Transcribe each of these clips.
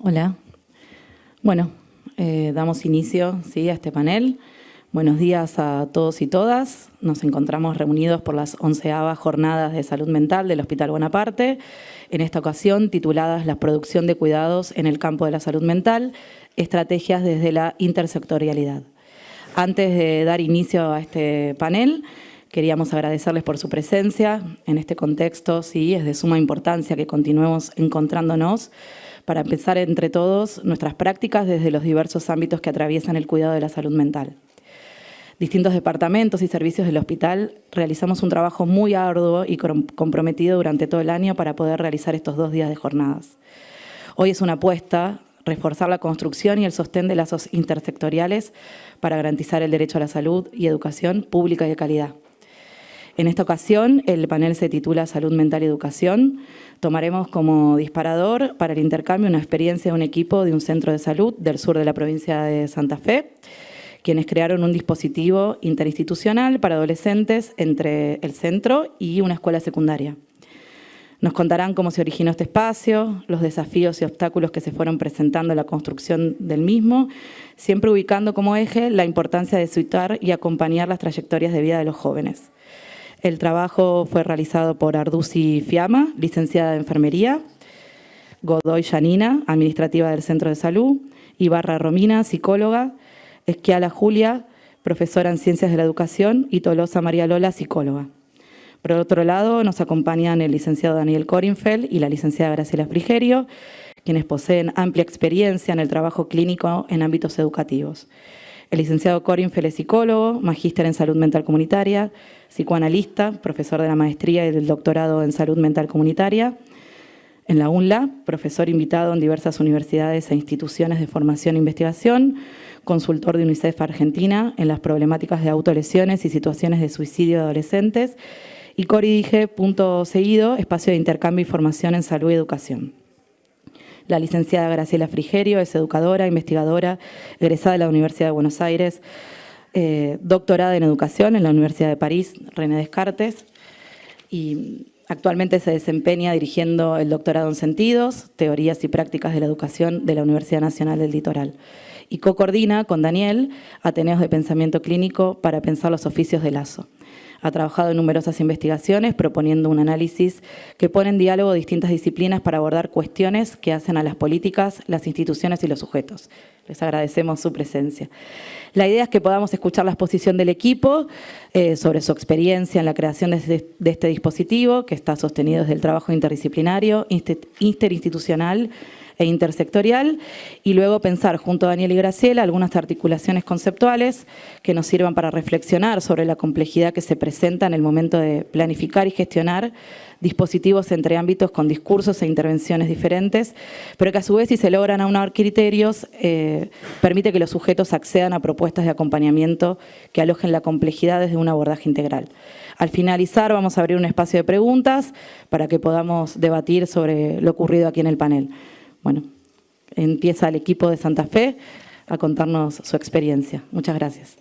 Hola. Bueno, damos inicio a este panel. Buenos días a todos y todas. Nos encontramos reunidos por las 11ª Jornadas de Salud Mental del Hospital Bonaparte, en esta ocasión tituladas La producción de cuidados en el campo de la salud mental, estrategias desde la intersectorialidad. Antes de dar inicio a este panel, queríamos agradecerles por su presencia. En este contexto, sí, es de suma importancia que continuemos encontrándonos para empezar entre todos nuestras prácticas desde los diversos ámbitos que atraviesan el cuidado de la salud mental. Distintos departamentos y servicios del hospital realizamos un trabajo muy arduo y comprometido durante todo el año para poder realizar estos 2 días de jornadas. Hoy es una apuesta reforzar la construcción y el sostén de lazos intersectoriales para garantizar el derecho a la salud y educación pública y de calidad. En esta ocasión, el panel se titula Salud Mental y Educación. Tomaremos como disparador para el intercambio una experiencia de un equipo de un centro de salud del sur de la provincia de Santa Fe, quienes crearon un dispositivo interinstitucional para adolescentes entre el centro y una escuela secundaria. Nos contarán cómo se originó este espacio, los desafíos y obstáculos que se fueron presentando en la construcción del mismo, siempre ubicando como eje la importancia de situar y acompañar las trayectorias de vida de los jóvenes. El trabajo fue realizado por Arduzzi Fiamma, licenciada de Enfermería, Godoy Yanina, administrativa del Centro de Salud, Ibarra Romina, psicóloga, Esquiala Julia, profesora en Ciencias de la Educación, y Tolosa María Lola, psicóloga. Por otro lado, nos acompañan el licenciado Daniel Korinfeld y la licenciada Graciela Frigerio, quienes poseen amplia experiencia en el trabajo clínico en ámbitos educativos. El licenciado Korinfeld es psicólogo, magíster en salud mental comunitaria, psicoanalista, profesor de la maestría y del doctorado en salud mental comunitaria en la UNLA, profesor invitado en diversas universidades e instituciones de formación e investigación, consultor de UNICEF Argentina en las problemáticas de autolesiones y situaciones de suicidio de adolescentes, y Coridige, punto seguido, espacio de intercambio y formación en salud y educación. La licenciada Graciela Frigerio es educadora, investigadora, egresada de la Universidad de Buenos Aires, doctorada en educación en la Universidad de París, René Descartes, y actualmente se desempeña dirigiendo el doctorado en Sentidos, Teorías y Prácticas de la Educación de la Universidad Nacional del Litoral. Y co-coordina con Daniel Ateneos de Pensamiento Clínico para pensar los oficios de Lazo. Ha trabajado en numerosas investigaciones proponiendo un análisis que pone en diálogo distintas disciplinas para abordar cuestiones que hacen a las políticas, las instituciones y los sujetos. Les agradecemos su presencia. La idea es que podamos escuchar la exposición del equipo sobre su experiencia en la creación de este dispositivo, que está sostenido desde el trabajo interdisciplinario, interinstitucional e intersectorial, y luego pensar junto a Daniel y Graciela algunas articulaciones conceptuales que nos sirvan para reflexionar sobre la complejidad que se presenta en el momento de planificar y gestionar dispositivos entre ámbitos con discursos e intervenciones diferentes, pero que a su vez, si se logran aunar criterios, permite que los sujetos accedan a propuestas de acompañamiento que alojen la complejidad desde un abordaje integral. Al finalizar vamos a abrir un espacio de preguntas para que podamos debatir sobre lo ocurrido aquí en el panel. Bueno, empieza el equipo de Santa Fe a contarnos su experiencia. Muchas gracias.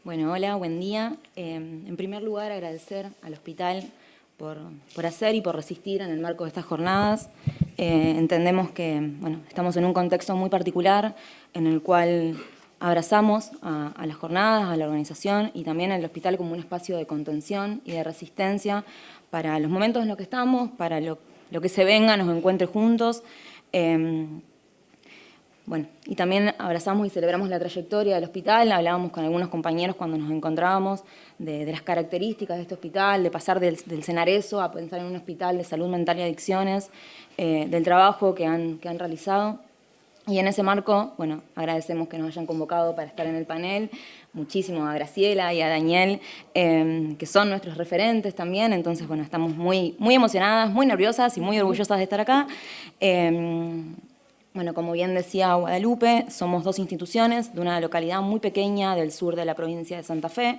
Bueno, hola, buen día. En primer lugar, agradecer al hospital por hacer y por resistir en el marco de estas jornadas. Entendemos que estamos en un contexto muy particular en el cual abrazamos a las jornadas, a la organización y también al hospital como un espacio de contención y de resistencia para los momentos en los que estamos, para lo que se venga, nos encuentre juntos. Y también abrazamos y celebramos la trayectoria del hospital. Hablábamos con algunos compañeros cuando nos encontrábamos de las características de este hospital, de pasar del Cenareso a pensar en un hospital de salud mental y adicciones, del trabajo que han realizado. Y en ese marco, agradecemos que nos hayan convocado para estar en el panel. Muchísimo a Graciela y a Daniel, que son nuestros referentes también. Entonces, estamos muy emocionadas, muy nerviosas y muy orgullosas de estar acá. Como bien decía Guadalupe, somos 2 instituciones de una localidad muy pequeña del sur de la provincia de Santa Fe.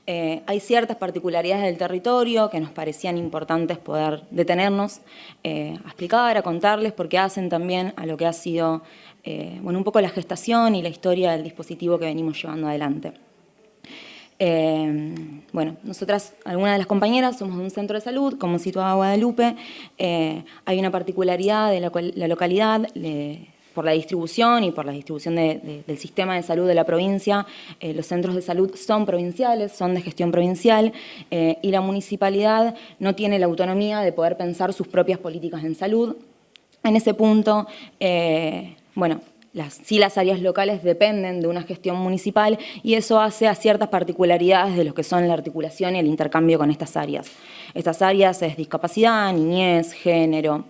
Hay ciertas particularidades del territorio que nos parecían importantes poder detenernos, a explicar, a contarles, porque hacen también a lo que ha sido un poco la gestación y la historia del dispositivo que venimos llevando adelante. Bueno, nosotras, algunas de las compañeras, somos de un centro de salud, como situaba Guadalupe. Hay una particularidad de la localidad, por la distribución y por la distribución del sistema de salud de la provincia. Los centros de salud son provinciales, son de gestión provincial, y la municipalidad no tiene la autonomía de poder pensar sus propias políticas en salud. En ese punto, bueno, sí las áreas locales dependen de una gestión municipal y eso hace a ciertas particularidades de lo que son la articulación y el intercambio con estas áreas. Estas áreas es discapacidad, niñez, género,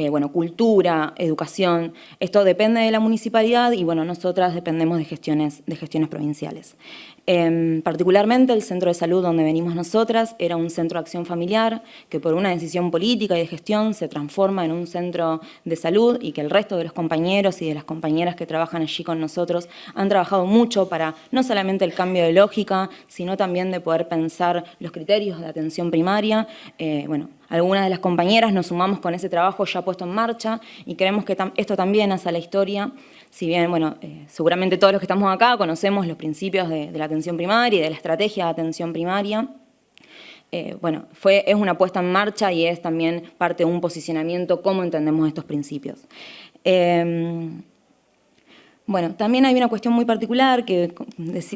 bueno, cultura, educación. Esto depende de la municipalidad y bueno, nosotras dependemos de gestiones provinciales. Particularmente el centro de salud donde venimos nosotras era un centro de acción familiar que por una decisión política y de gestión se transforma en un centro de salud y que el resto de los compañeros y de las compañeras que trabajan allí con nosotros han trabajado mucho para no solamente el cambio de lógica, sino también de poder pensar los criterios de atención primaria. Bueno, algunas de las compañeras nos sumamos con ese trabajo ya puesto en marcha y creemos que esto también hace a la historia. Si bien, bueno, seguramente todos los que estamos acá conocemos los principios de la atención primaria y de la estrategia de atención primaria, bueno, es una puesta en marcha y es también parte de un posicionamiento cómo entendemos estos principios. Bueno, también hay una cuestión muy particular que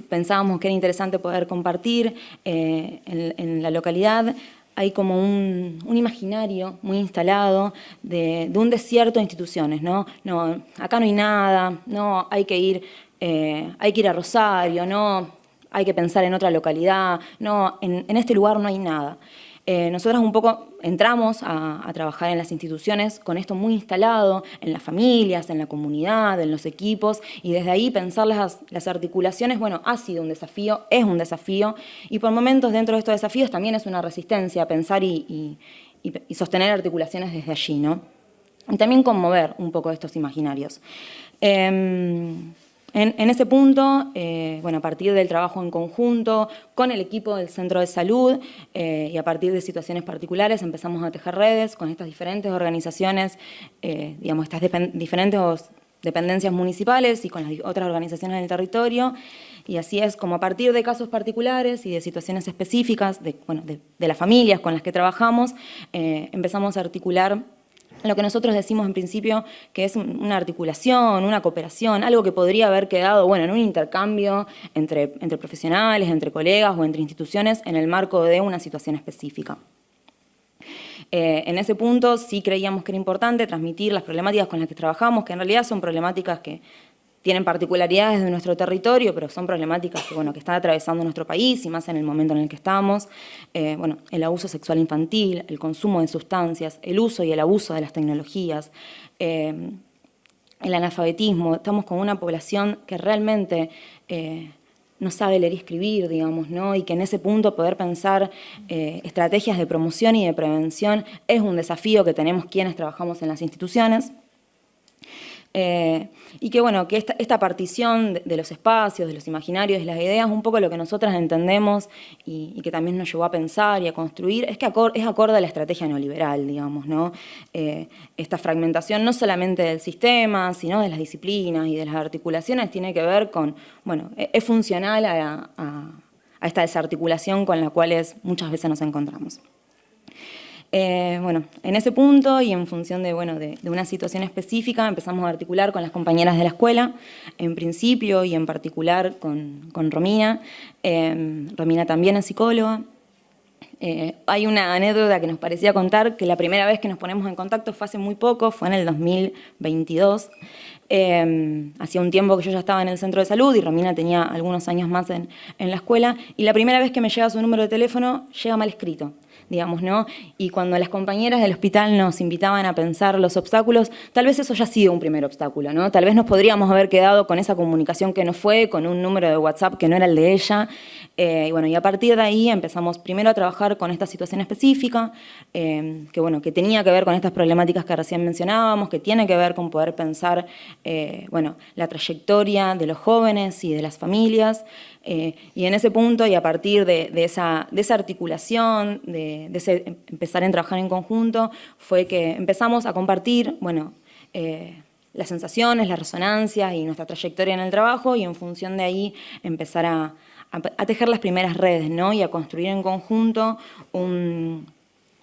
pensábamos que era interesante poder compartir en la localidad. Hay como un imaginario muy instalado de un desierto de instituciones, ¿no? No, acá no hay nada, no, hay que ir a Rosario, no, hay que pensar en otra localidad, no, en este lugar no hay nada. Nosotras un poco entramos a trabajar en las instituciones con esto muy instalado, en las familias, en la comunidad, en los equipos, y desde ahí pensar las articulaciones, bueno, ha sido un desafío, es un desafío, y por momentos dentro de estos desafíos también es una resistencia pensar y sostener articulaciones desde allí, ¿no? Y también conmover un poco estos imaginarios. En ese punto, bueno, a partir del trabajo en conjunto con el equipo del centro de salud y a partir de situaciones particulares empezamos a tejer redes con estas diferentes organizaciones, digamos, estas diferentes dependencias municipales y con las otras organizaciones del territorio. Y así es como a partir de casos particulares y de situaciones específicas de las familias con las que trabajamos, empezamos a articular lo que nosotros decimos en principio que es una articulación, una cooperación, algo que podría haber quedado, bueno, en un intercambio entre profesionales, entre colegas o entre instituciones en el marco de una situación específica. En ese punto sí creíamos que era importante transmitir las problemáticas con las que trabajamos, que en realidad son problemáticas que tienen particularidades de nuestro territorio, pero son problemáticas que, bueno, que están atravesando nuestro país y más en el momento en el que estamos. Bueno, el abuso sexual infantil, el consumo de sustancias, el uso y el abuso de las tecnologías, el analfabetismo. Estamos con una población que realmente no sabe leer y escribir, digamos, ¿no? Y que en ese punto poder pensar estrategias de promoción y de prevención es un desafío que tenemos quienes trabajamos en las instituciones. Y que, bueno, que esta partición de los espacios, de los imaginarios, de las ideas, un poco lo que nosotras entendemos y que también nos llevó a pensar y a construir, es que es acorde a la estrategia neoliberal, digamos, ¿no? Esta fragmentación no solamente del sistema, sino de las disciplinas y de las articulaciones tiene que ver con, bueno, es funcional a esta desarticulación con la cual muchas veces nos encontramos. Bueno, en ese punto y en función de una situación específica empezamos a articular con las compañeras de la escuela, en principio y en particular con Romina. Romina también es psicóloga. Hay una anécdota que nos parecía contar, que la primera vez que nos ponemos en contacto fue hace muy poco, fue en el 2022. Hacía un tiempo que yo ya estaba en el centro de salud y Romina tenía algunos años más en la escuela, y la primera vez que me llega su número de teléfono, llega mal escrito, digamos, ¿no? Y cuando las compañeras del hospital nos invitaban a pensar los obstáculos, tal vez eso ya ha sido un primer obstáculo, ¿no? Tal vez nos podríamos haber quedado con esa comunicación que no fue, con un número de WhatsApp que no era el de ella. Y bueno, y a partir de ahí empezamos primero a trabajar con esta situación específica, que tenía que ver con estas problemáticas que recién mencionábamos, que tiene que ver con poder pensar la trayectoria de los jóvenes y de las familias. Y en ese punto, y a partir de esa articulación, de ese empezar a trabajar en conjunto, fue que empezamos a compartir, las sensaciones, las resonancias y nuestra trayectoria en el trabajo, y en función de ahí empezar a a tejer las primeras redes, ¿no? Y a construir en conjunto un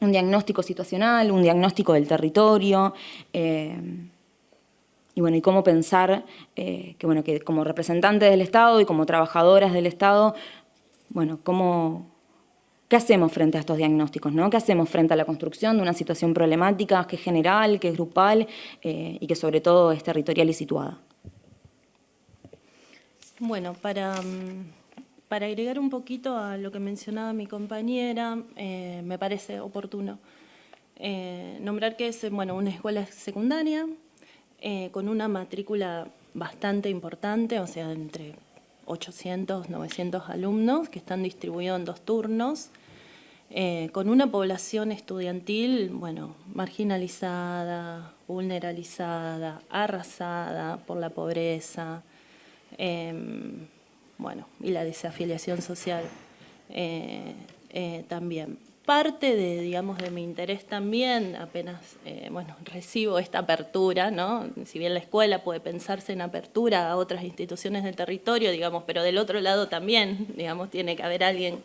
diagnóstico situacional, un diagnóstico del territorio, y bueno, y cómo pensar que como representantes del Estado y como trabajadoras del Estado, bueno, ¿qué hacemos frente a estos diagnósticos, ¿no? ¿Qué hacemos frente a la construcción de una situación problemática que es general, que es grupal y que sobre todo es territorial y situada? Bueno, para agregar un poquito a lo que mencionaba mi compañera, me parece oportuno nombrar que es una escuela secundaria con una matrícula bastante importante, o sea, entre 800, 900 alumnos que están distribuidos en 2 turnos, con una población estudiantil, marginalizada, vulnerabilizada, arrasada por la pobreza, y la desafiliación social también. Parte de mi interés también, apenas recibo esta apertura, ¿no? Si bien la escuela puede pensarse en apertura a otras instituciones del territorio, pero del otro lado también, tiene que haber alguien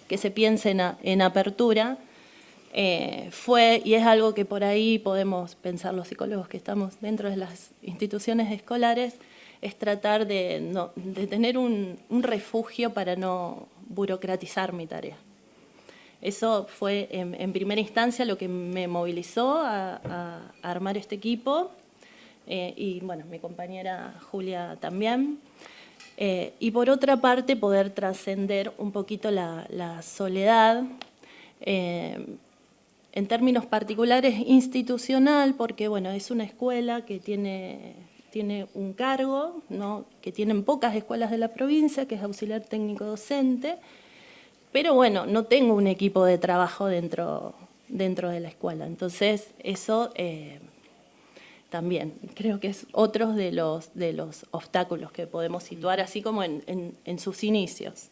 que se piense en apertura, y es algo que por ahí podemos pensar los psicólogos que estamos dentro de las instituciones escolares, es tratar de tener un refugio para no burocratizar mi tarea. Eso fue en primera instancia lo que me movilizó a armar este equipo, y mi compañera Julia también. Y por otra parte, poder trascender un poquito la soledad, en términos particulares institucional, porque es una escuela que tiene un cargo, ¿no? Que tienen pocas escuelas de la provincia, que es auxiliar técnico docente, pero no tengo un equipo de trabajo dentro de la escuela. Entonces, eso también creo que es otro de los obstáculos que podemos situar, así como en sus inicios.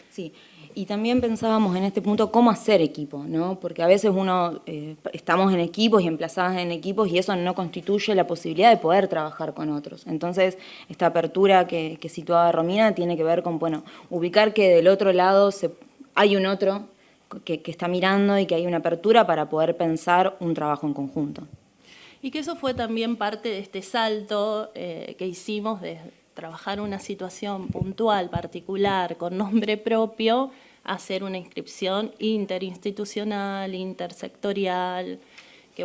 Sí, y también pensábamos en este punto cómo hacer equipo, ¿no? Porque a veces estamos en equipos y emplazadas en equipos y eso no constituye la posibilidad de poder trabajar con otros. Entonces, esta apertura que situaba Romina tiene que ver con, ubicar que del otro lado hay un otro que está mirando y que hay una apertura para poder pensar un trabajo en conjunto. Y que eso fue también parte de este salto que hicimos de trabajar una situación puntual, particular, con nombre propio, hacer una inscripción interinstitucional, intersectorial, que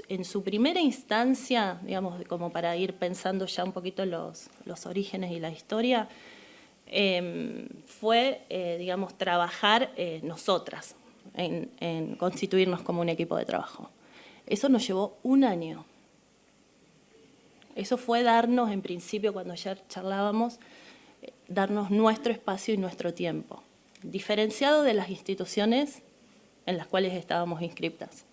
en su primera instancia, como para ir pensando ya un poquito los orígenes y la historia, fue, trabajar nosotras, en constituirnos como un equipo de trabajo. Eso nos llevó 1 año. Eso fue darnos, en principio, cuando ayer charlábamos, darnos nuestro espacio y nuestro tiempo, diferenciado de las instituciones en las cuales estábamos inscriptas.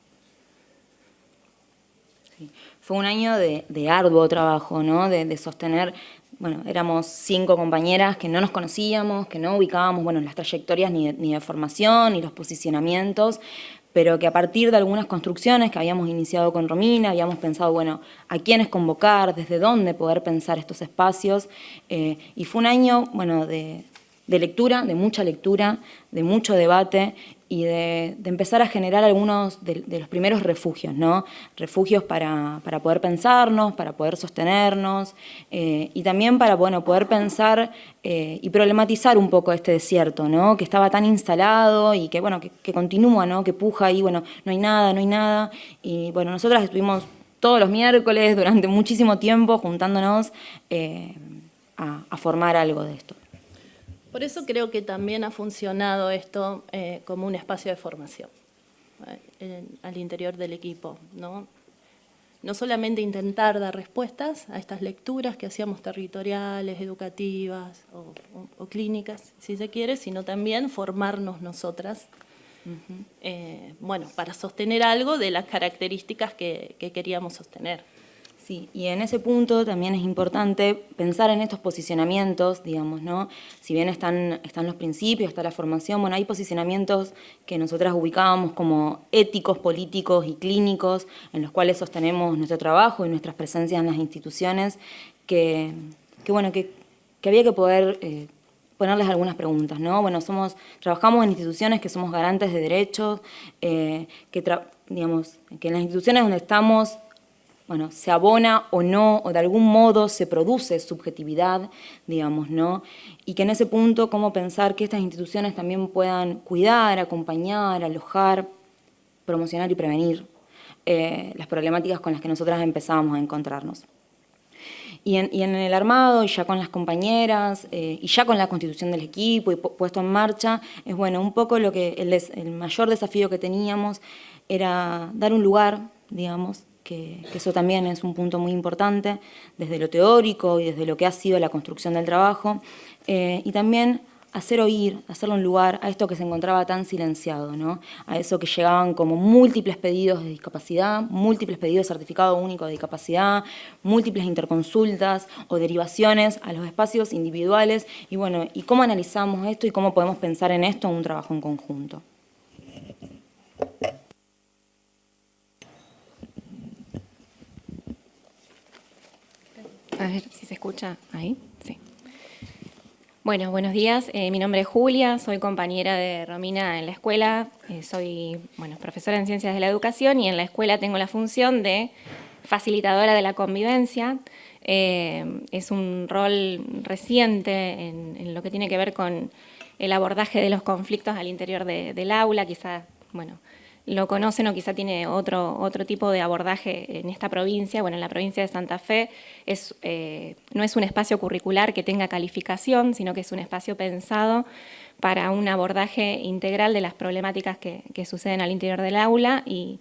Sí. Fue un año de arduo trabajo, ¿no? De sostener, éramos 5 compañeras que no nos conocíamos, que no ubicábamos, las trayectorias ni de formación, ni los posicionamientos, pero que a partir de algunas construcciones que habíamos iniciado con Romina, habíamos pensado, a quiénes convocar, desde dónde poder pensar estos espacios, y fue un año, de lectura, de mucha lectura, de mucho debate y de empezar a generar algunos de los primeros refugios, ¿no? Refugios para poder pensarnos, para poder sostenernos y también para poder pensar y problematizar un poco este desierto, ¿no? Que estaba tan instalado y que continúa, ¿no? Que puja ahí, no hay nada. Y nosotras estuvimos todos los miércoles durante muchísimo tiempo juntándonos a formar algo de esto. Por eso creo que también ha funcionado esto como un espacio de formación al interior del equipo, ¿no? No solamente intentar dar respuestas a estas lecturas que hacíamos territoriales, educativas o clínicas, si se quiere, sino también formarnos nosotras, para sostener algo de las características que queríamos sostener. Sí, y en ese punto también es importante pensar en estos posicionamientos, digamos, ¿no? Si bien están los principios, está la formación, hay posicionamientos que nosotras ubicábamos como éticos, políticos y clínicos, en los cuales sostenemos nuestro trabajo y nuestras presencias en las instituciones, que había que poder ponerles algunas preguntas, ¿no? Bueno, trabajamos en instituciones que somos garantes de derechos, digamos, que en las instituciones donde estamos, bueno, se abona o no, o de algún modo se produce subjetividad, digamos, ¿no? Y que en ese punto, cómo pensar que estas instituciones también puedan cuidar, acompañar, alojar, promocionar y prevenir las problemáticas con las que nosotras empezábamos a encontrarnos. Y en el armado, y ya con las compañeras, y ya con la constitución del equipo y puesto en marcha, es bueno, un poco lo que el mayor desafío que teníamos era dar un lugar, digamos, que eso también es un punto muy importante, desde lo teórico y desde lo que ha sido la construcción del trabajo, y también hacer oír, hacerle un lugar a esto que se encontraba tan silenciado, ¿no? A eso que llegaban como múltiples pedidos de discapacidad, múltiples pedidos de certificado único de discapacidad, múltiples interconsultas o derivaciones a los espacios individuales, y bueno, y cómo analizamos esto y cómo podemos pensar en esto en un trabajo en conjunto. A ver si se escucha ahí. Sí. Bueno, buenos días. Mi nombre es Julia, soy compañera de Romina en la escuela. Soy profesora en Ciencias de la Educación y en la escuela tengo la función de facilitadora de la convivencia. Es un rol reciente en lo que tiene que ver con el abordaje de los conflictos al interior del aula. Quizás, lo conocen o quizá tiene otro tipo de abordaje en esta provincia. Bueno, en la provincia de Santa Fe no es un espacio curricular que tenga calificación, sino que es un espacio pensado para un abordaje integral de las problemáticas que suceden al interior del aula y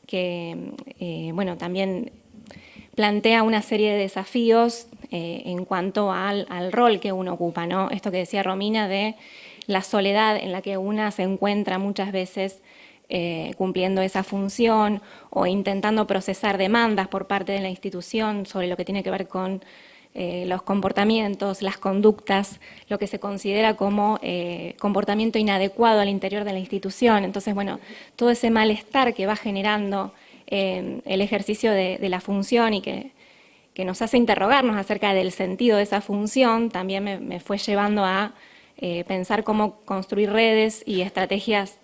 que, también plantea una serie de desafíos en cuanto al rol que uno ocupa, ¿no? Esto que decía Romina de la soledad en la que una se encuentra muchas veces cumpliendo esa función o intentando procesar demandas por parte de la institución sobre lo que tiene que ver con los comportamientos, las conductas, lo que se considera como comportamiento inadecuado al interior de la institución. Entonces, todo ese malestar que va generando el ejercicio de la función y que nos hace interrogarnos acerca del sentido de esa función, también me fue llevando a pensar cómo construir redes y estrategias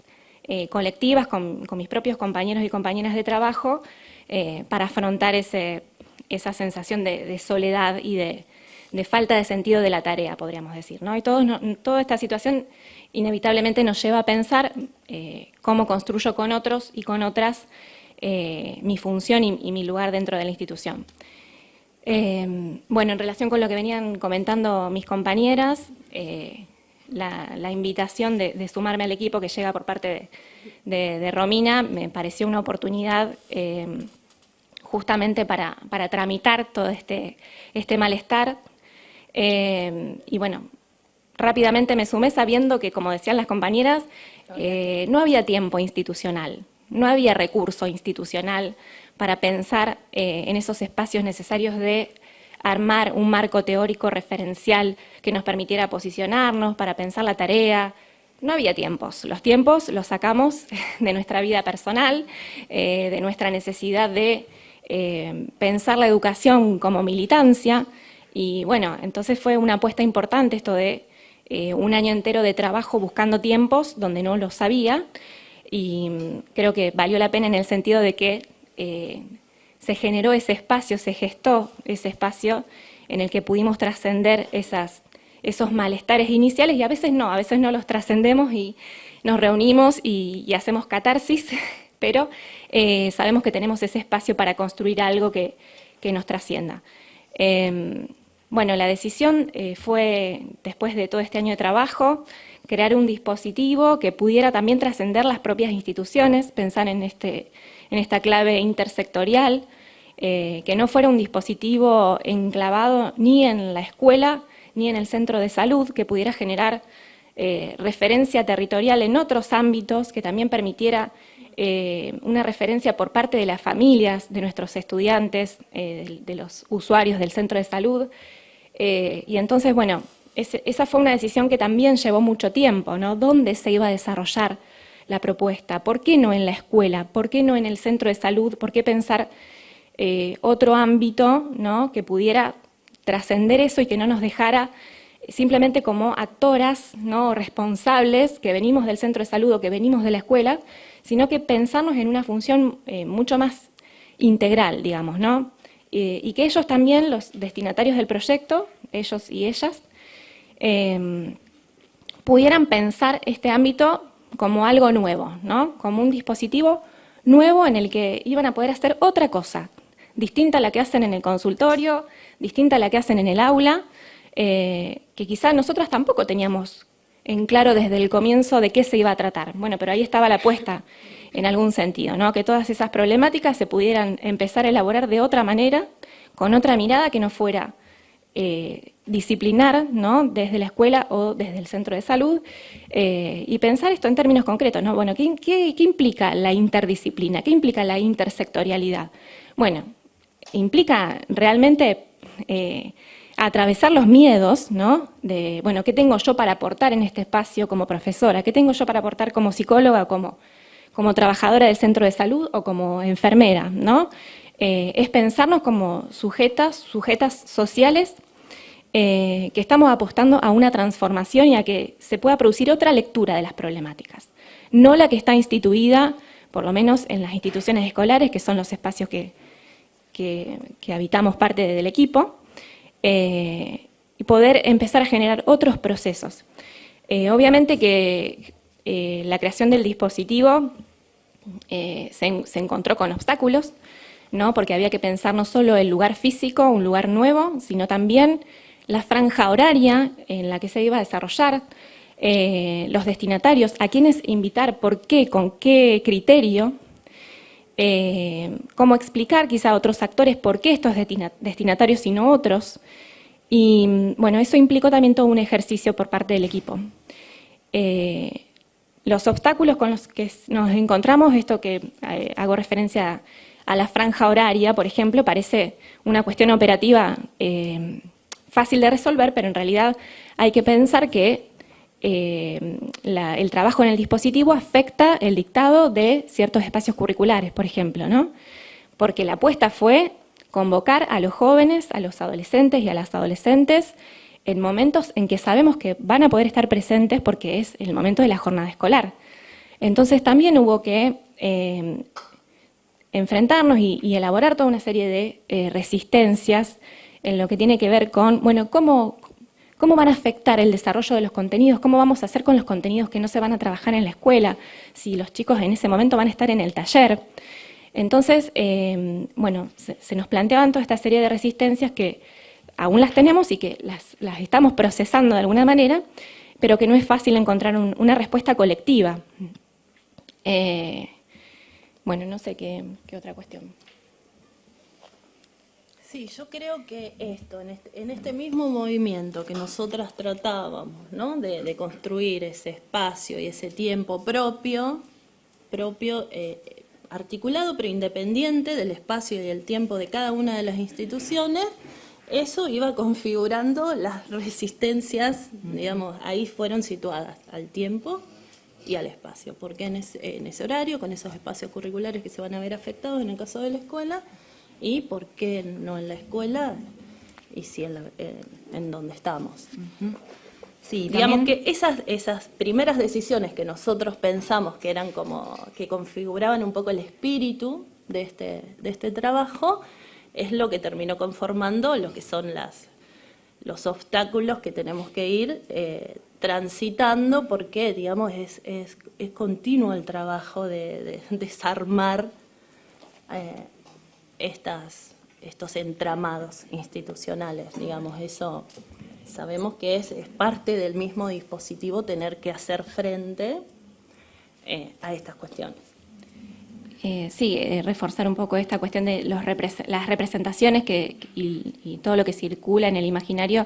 colectivas con mis propios compañeros y compañeras de trabajo para afrontar esa sensación de soledad y de falta de sentido de la tarea, podríamos decir, ¿no? Y toda esta situación inevitablemente nos lleva a pensar cómo construyo con otros y con otras mi función y mi lugar dentro de la institución. En relación con lo que venían comentando mis compañeras, la invitación de sumarme al equipo que llega por parte de Romina me pareció una oportunidad justamente para tramitar todo este malestar. Y rápidamente me sumé sabiendo que, como decían las compañeras, no había tiempo institucional, no había recurso institucional para pensar en esos espacios necesarios de armar un marco teórico referencial que nos permitiera posicionarnos, para pensar la tarea. No había tiempos. Los tiempos los sacamos de nuestra vida personal, de nuestra necesidad de pensar la educación como militancia. Y entonces fue una apuesta importante esto de un año entero de trabajo buscando tiempos donde no los sabía. Y creo que valió la pena en el sentido de que se generó ese espacio, se gestó ese espacio en el que pudimos trascender esos malestares iniciales y a veces no los trascendemos y nos reunimos y hacemos catarsis, pero sabemos que tenemos ese espacio para construir algo que nos trascienda. La decisión fue, después de todo este año de trabajo, crear un dispositivo que pudiera también trascender las propias instituciones, pensar en esta clave intersectorial, que no fuera un dispositivo enclavado ni en la escuela ni en el centro de salud, que pudiera generar referencia territorial en otros ámbitos, que también permitiera una referencia por parte de las familias, de nuestros estudiantes, de los usuarios del centro de salud. Y entonces, esa fue una decisión que también llevó mucho tiempo, ¿no? ¿Dónde se iba a desarrollar la propuesta? ¿Por qué no en la escuela? ¿Por qué no en el centro de salud? ¿Por qué pensar otro ámbito, ¿no?, que pudiera trascender eso y que no nos dejara simplemente como actoras, ¿no?, responsables que venimos del centro de salud o que venimos de la escuela, sino que pensarnos en una función mucho más integral, digamos, ¿no? Y que ellos también, los destinatarios del proyecto, ellos y ellas, pudieran pensar este ámbito como algo nuevo, ¿no? Como un dispositivo nuevo en el que iban a poder hacer otra cosa, distinta a la que hacen en el consultorio, distinta a la que hacen en el aula, que quizá nosotras tampoco teníamos en claro desde el comienzo de qué se iba a tratar. Bueno, pero ahí estaba la apuesta en algún sentido, ¿no? Que todas esas problemáticas se pudieran empezar a elaborar de otra manera, con otra mirada que no fuera disciplinar, ¿no?, desde la escuela o desde el centro de salud, y pensar esto en términos concretos, ¿no? Bueno, ¿qué implica la interdisciplina? ¿Qué implica la intersectorialidad? Bueno, implica realmente atravesar los miedos, ¿no? De, bueno, ¿qué tengo yo para aportar en este espacio como profesora? ¿Qué tengo yo para aportar como psicóloga, como trabajadora del centro de salud o como enfermera, ¿no? Es pensarnos como sujetas sociales que estamos apostando a una transformación y a que se pueda producir otra lectura de las problemáticas, no la que está instituida, por lo menos en las instituciones escolares, que son los espacios que habitamos parte del equipo, y poder empezar a generar otros procesos. Obviamente que la creación del dispositivo se encontró con obstáculos, ¿no? Porque había que pensar no solo el lugar físico, un lugar nuevo, sino también la franja horaria en la que se iba a desarrollar, los destinatarios, a quiénes invitar, por qué, con qué criterio, cómo explicar quizá a otros actores por qué estos destinatarios y no otros. Y bueno, eso implicó también todo un ejercicio por parte del equipo. Los obstáculos con los que nos encontramos, esto que hago referencia a la franja horaria, por ejemplo, parece una cuestión operativa fácil de resolver, pero en realidad hay que pensar que el trabajo en el dispositivo afecta el dictado de ciertos espacios curriculares, por ejemplo, ¿no? Porque la apuesta fue convocar a los jóvenes, a los adolescentes y a las adolescentes en momentos en que sabemos que van a poder estar presentes porque es el momento de la jornada escolar. Entonces también hubo que enfrentarnos y elaborar toda una serie de resistencias en lo que tiene que ver con, bueno, cómo van a afectar el desarrollo de los contenidos, cómo vamos a hacer con los contenidos que no se van a trabajar en la escuela, si los chicos en ese momento van a estar en el taller. Entonces, bueno, se nos planteaban toda esta serie de resistencias que aún las tenemos y que las estamos procesando de alguna manera, pero que no es fácil encontrar una respuesta colectiva. Bueno, no sé qué otra cuestión. Sí, yo creo que esto, en este mismo movimiento que nosotras tratábamos, ¿no?, de construir ese espacio y ese tiempo propio, articulado pero independiente del espacio y del tiempo de cada una de las instituciones, eso iba configurando las resistencias, digamos, ahí fueron situadas al tiempo y al espacio, porque en ese horario, con esos espacios curriculares que se van a ver afectados en el caso de la escuela, y por qué no en la escuela y sí en donde estamos. Sí, digamos que esas primeras decisiones que nosotros pensamos que eran como que configuraban un poco el espíritu de este trabajo, es lo que terminó conformando lo que son los obstáculos que tenemos que ir transitando, porque digamos es continuo el trabajo de desarmar estos entramados institucionales, digamos, eso sabemos que es parte del mismo dispositivo tener que hacer frente a estas cuestiones. Sí, reforzar un poco esta cuestión de las representaciones y todo lo que circula en el imaginario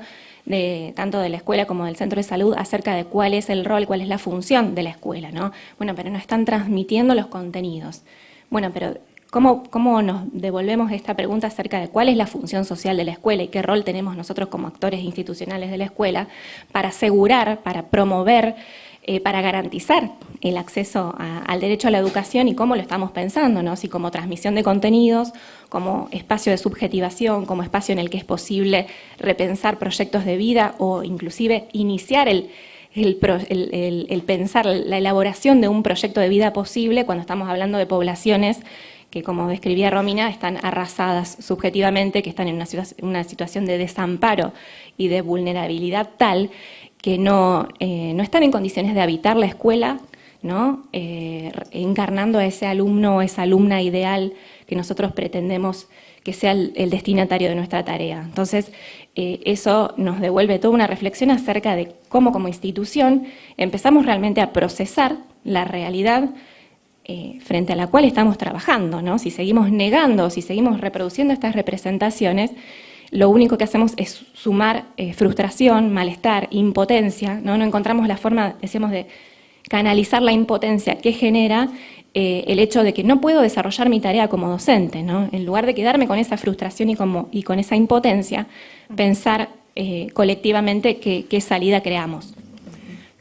tanto de la escuela como del centro de salud acerca de cuál es el rol, cuál es la función de la escuela, ¿no? Bueno, pero no están transmitiendo los contenidos. Bueno, pero ¿cómo nos devolvemos esta pregunta acerca de cuál es la función social de la escuela y qué rol tenemos nosotros como actores institucionales de la escuela para asegurar, para promover para garantizar el acceso al derecho a la educación y cómo lo estamos pensando, ¿no? Si como transmisión de contenidos, como espacio de subjetivación, como espacio en el que es posible repensar proyectos de vida o inclusive iniciar el pensar la elaboración de un proyecto de vida posible cuando estamos hablando de poblaciones que, como describía Romina, están arrasadas subjetivamente, que están en una situación de desamparo y de vulnerabilidad tal que no están en condiciones de habitar la escuela, ¿no? Encarnando a ese alumno o esa alumna ideal que nosotros pretendemos que sea el destinatario de nuestra tarea. Entonces, eso nos devuelve toda una reflexión acerca de cómo como institución empezamos realmente a procesar la realidad frente a la cual estamos trabajando, ¿no? Si seguimos negando, si seguimos reproduciendo estas representaciones, lo único que hacemos es sumar frustración, malestar, impotencia, ¿no? No encontramos la forma, decíamos, de canalizar la impotencia que genera el hecho de que no puedo desarrollar mi tarea como docente, ¿no? En lugar de quedarme con esa frustración y con esa impotencia, pensar colectivamente qué salida creamos.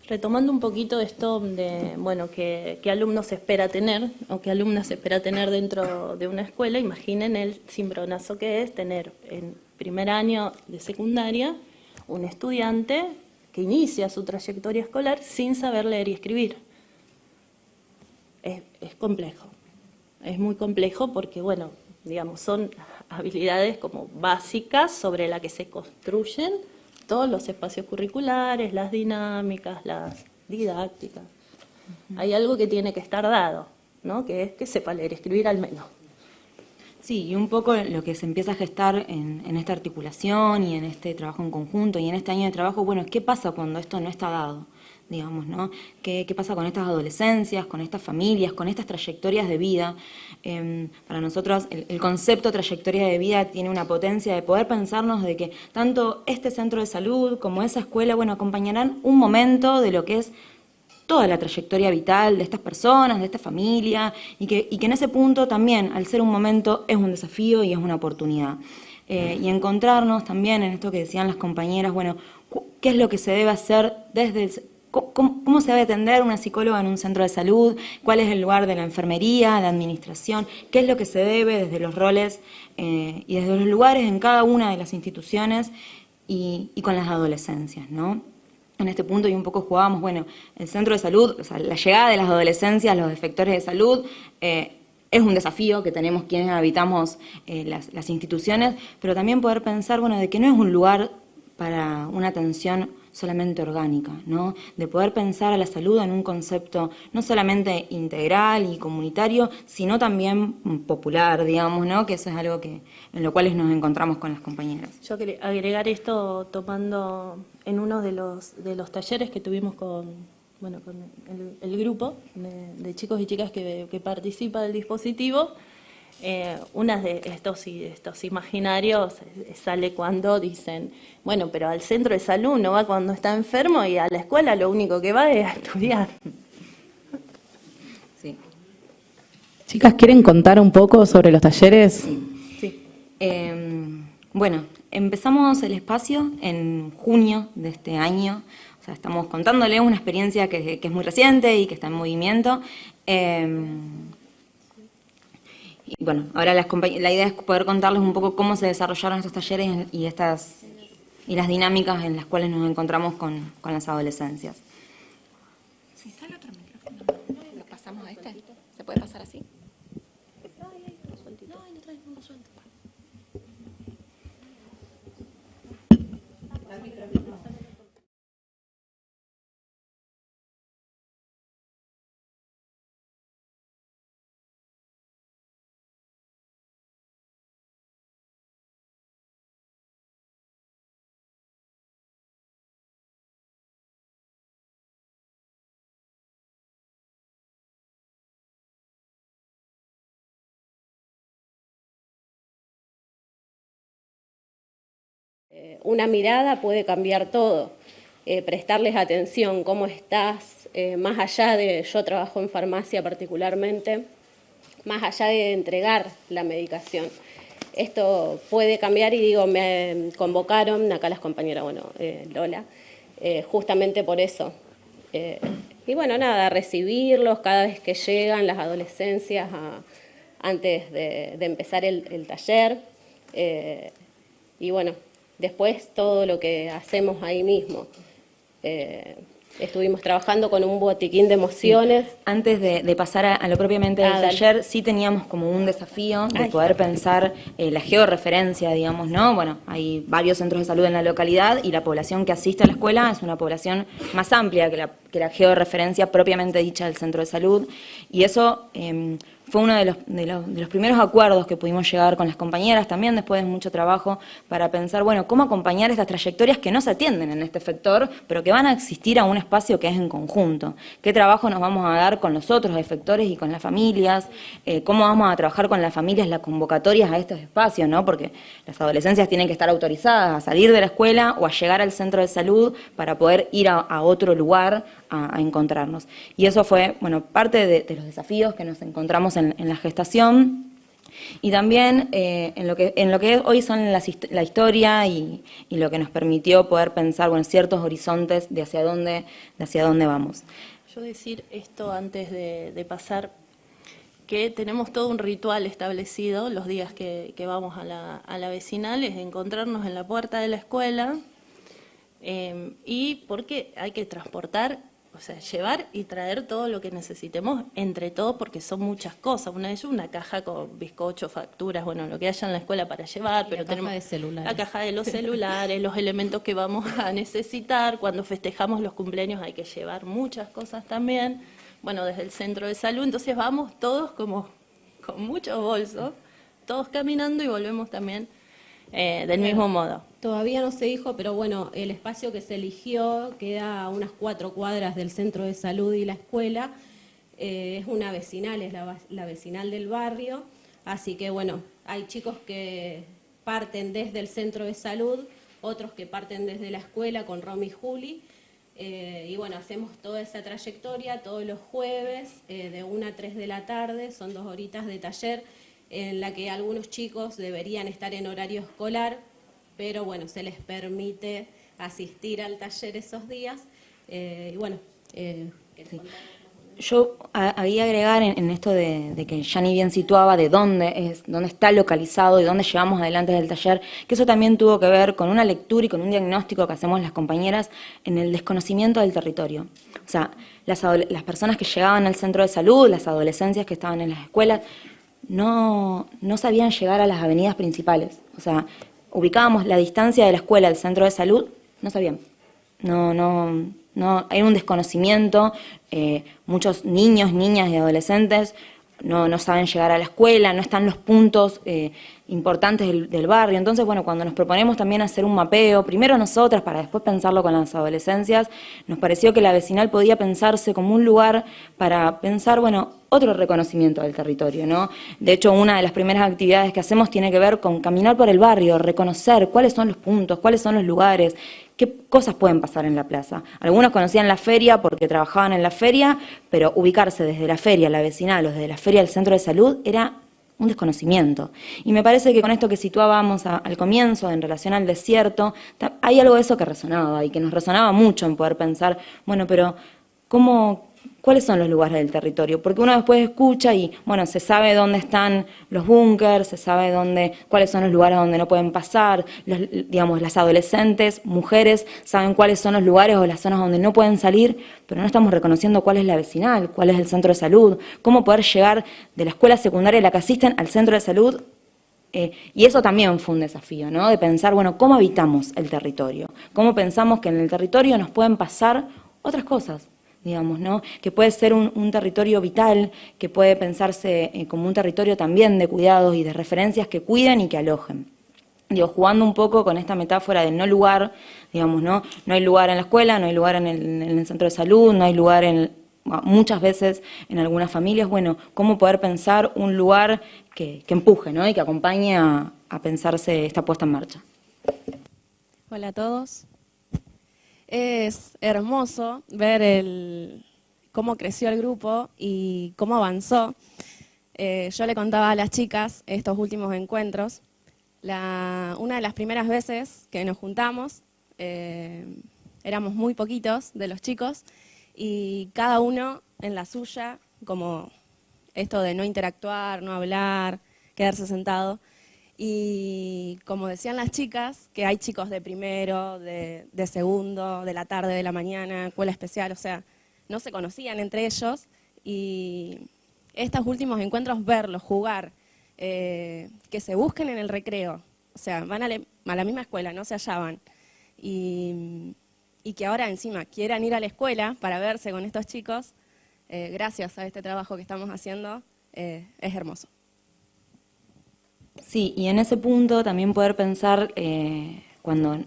Retomando un poquito esto de, bueno, qué alumnos se espera tener o qué alumnas se espera tener dentro de una escuela, imaginen el cimbronazo que es tener en primer año de secundaria un estudiante que inicia su trayectoria escolar sin saber leer y escribir. Es complejo, es muy complejo porque, bueno, digamos, son habilidades como básicas sobre las que se construyen todos los espacios curriculares, las dinámicas, las didácticas. Hay algo que tiene que estar dado, ¿no? Que es que sepa leer y escribir al menos. Sí, y un poco lo que se empieza a gestar en esta articulación y en este trabajo en conjunto y en este año de trabajo, bueno, ¿qué pasa cuando esto no está dado? Digamos, ¿no? ¿Qué pasa con estas adolescencias, con estas familias, con estas trayectorias de vida? Para nosotros el concepto trayectoria de vida tiene una potencia de poder pensarnos de que tanto este centro de salud como esa escuela, bueno, acompañarán un momento de lo que es toda la trayectoria vital de estas personas, de esta familia, y que en ese punto también, al ser un momento, es un desafío y es una oportunidad. Y encontrarnos también en esto que decían las compañeras, bueno, ¿qué es lo que se debe hacer desde ¿Cómo se debe atender una psicóloga en un centro de salud? ¿Cuál es el lugar de la enfermería, de administración? ¿Qué es lo que se debe desde los roles y desde los lugares en cada una de las instituciones y con las adolescencias, ¿no? En este punto y un poco jugábamos, bueno, el centro de salud, o sea, la llegada de las adolescencias, los efectores de salud, es un desafío que tenemos quienes habitamos las instituciones, pero también poder pensar, bueno, de que no es un lugar para una atención solamente orgánica, ¿no? De poder pensar a la salud en un concepto no solamente integral y comunitario, sino también popular, digamos, ¿no? Que eso es algo en lo cual nos encontramos con las compañeras. Yo quería agregar esto tomando en uno de los talleres que tuvimos con el grupo de chicos y chicas que participa del dispositivo. Una de estos imaginarios sale cuando dicen, bueno, pero al centro de salud no va cuando está enfermo y a la escuela lo único que va es a estudiar. Sí. Chicas, ¿quieren contar un poco sobre los talleres? Sí. Bueno, empezamos el espacio en junio de este año. O sea, estamos contándole una experiencia que es muy reciente y que está en movimiento. Y bueno, ahora la idea es poder contarles un poco cómo se desarrollaron estos talleres y las dinámicas en las cuales nos encontramos con las adolescencias. Si sale otro micrófono, ¿lo pasamos a este? ¿Se puede pasar así? Una mirada puede cambiar todo, prestarles atención, cómo estás, más allá de, yo trabajo en farmacia particularmente, más allá de entregar la medicación. Esto puede cambiar y digo, me convocaron, acá las compañeras, Lola, justamente por eso. bueno, nada, recibirlos cada vez que llegan las adolescencias antes de empezar el taller. Y bueno, después todo lo que hacemos ahí mismo. Estuvimos trabajando con un botiquín de emociones. Antes de pasar a lo propiamente del Dale. taller, sí teníamos como un desafío de poder pensar la georreferencia, digamos, ¿no? Bueno, hay varios centros de salud en la localidad y la población que asiste a la escuela es una población más amplia que la georreferencia propiamente dicha del centro de salud. Y eso fue uno de los primeros acuerdos que pudimos llegar con las compañeras, también después de mucho trabajo, para pensar, bueno, cómo acompañar estas trayectorias que no se atienden en este sector, pero que van a existir a un espacio que es en conjunto. ¿Qué trabajo nos vamos a dar con los otros efectores y con las familias? ¿Cómo vamos a trabajar con las familias las convocatorias a estos espacios, ¿no? Porque las adolescencias tienen que estar autorizadas a salir de la escuela o a llegar al centro de salud para poder ir a otro lugar a encontrarnos. Y eso fue, bueno, parte de los desafíos que nos encontramos en la gestación. Y también en lo que hoy son la historia y lo que nos permitió poder pensar, bueno, ciertos horizontes de hacia dónde vamos. Yo decir esto antes de pasar, que tenemos todo un ritual establecido los días que vamos a la vecinal, es encontrarnos en la puerta de la escuela, y porque hay que transportar, o sea, llevar y traer todo lo que necesitemos entre todos, porque son muchas cosas. Una de ellas, una caja con bizcocho, facturas, bueno, lo que haya en la escuela para llevar, pero tenemos la caja de los celulares, los elementos que vamos a necesitar. Cuando festejamos los cumpleaños hay que llevar muchas cosas también, bueno, desde el centro de salud. Entonces vamos todos como con muchos bolsos, todos caminando, y volvemos también del mismo modo. Todavía no se dijo, pero bueno, el espacio que se eligió queda a unas 4 cuadras del centro de salud y la escuela. Es una vecinal, es la vecinal del barrio. Así que bueno, hay chicos que parten desde el centro de salud, otros que parten desde la escuela con Romy y Juli. Y bueno, hacemos toda esa trayectoria todos los jueves de 1 a 3 de la tarde, son 2 horitas de taller en la que algunos chicos deberían estar en horario escolar, pero bueno, se les permite asistir al taller esos días. Y bueno, sí. Yo había agregar en esto de que Yani bien situaba de dónde está localizado y dónde llevamos adelante el taller, que eso también tuvo que ver con una lectura y con un diagnóstico que hacemos las compañeras en el desconocimiento del territorio. O sea, las personas que llegaban al centro de salud, las adolescencias que estaban en las escuelas, no sabían llegar a las avenidas principales. O sea, ubicábamos la distancia de la escuela al centro de salud, no sabían. No, hay un desconocimiento, muchos niños, niñas y adolescentes no saben llegar a la escuela, no están los puntos importantes del barrio. Entonces, bueno, cuando nos proponemos también hacer un mapeo, primero nosotras para después pensarlo con las adolescencias, nos pareció que la vecinal podía pensarse como un lugar para pensar, bueno, otro reconocimiento del territorio, ¿no? De hecho, una de las primeras actividades que hacemos tiene que ver con caminar por el barrio, reconocer cuáles son los puntos, cuáles son los lugares, qué cosas pueden pasar en la plaza. Algunos conocían la feria porque trabajaban en la feria, pero ubicarse desde la feria, la vecinal, o desde la feria al centro de salud era un desconocimiento. Y me parece que con esto que situábamos al comienzo en relación al desierto, hay algo de eso que resonaba y que nos resonaba mucho en poder pensar, bueno, pero ¿cuáles son los lugares del territorio? Porque uno después escucha y, bueno, se sabe dónde están los búnkers, se sabe cuáles son los lugares donde no pueden pasar, las adolescentes, mujeres, saben cuáles son los lugares o las zonas donde no pueden salir, pero no estamos reconociendo cuál es la vecinal, cuál es el centro de salud, cómo poder llegar de la escuela secundaria a la que asisten al centro de salud. Y eso también fue un desafío, ¿no? De pensar, bueno, ¿cómo habitamos el territorio? ¿Cómo pensamos que en el territorio nos pueden pasar otras cosas? Digamos, ¿no? Que puede ser un territorio vital, que puede pensarse como un territorio también de cuidados y de referencias que cuiden y que alojen. Jugando un poco con esta metáfora del no lugar, digamos, ¿no? No hay lugar en la escuela, no hay lugar en el centro de salud, no hay lugar muchas veces en algunas familias. Bueno, cómo poder pensar un lugar que empuje, ¿no? Y que acompañe a pensarse esta puesta en marcha. Hola a todos. Es hermoso ver cómo creció el grupo y cómo avanzó. Yo le contaba a las chicas estos últimos encuentros. Una de las primeras veces que nos juntamos, éramos muy poquitos de los chicos, y cada uno en la suya, como esto de no interactuar, no hablar, quedarse sentado. Y como decían las chicas, que hay chicos de primero, de segundo, de la tarde, de la mañana, escuela especial, o sea, no se conocían entre ellos, y estos últimos encuentros, verlos, jugar, que se busquen en el recreo, o sea, van a la misma escuela, no se hallaban, y que ahora encima quieran ir a la escuela para verse con estos chicos, gracias a este trabajo que estamos haciendo, es hermoso. Sí, y en ese punto también poder pensar, cuando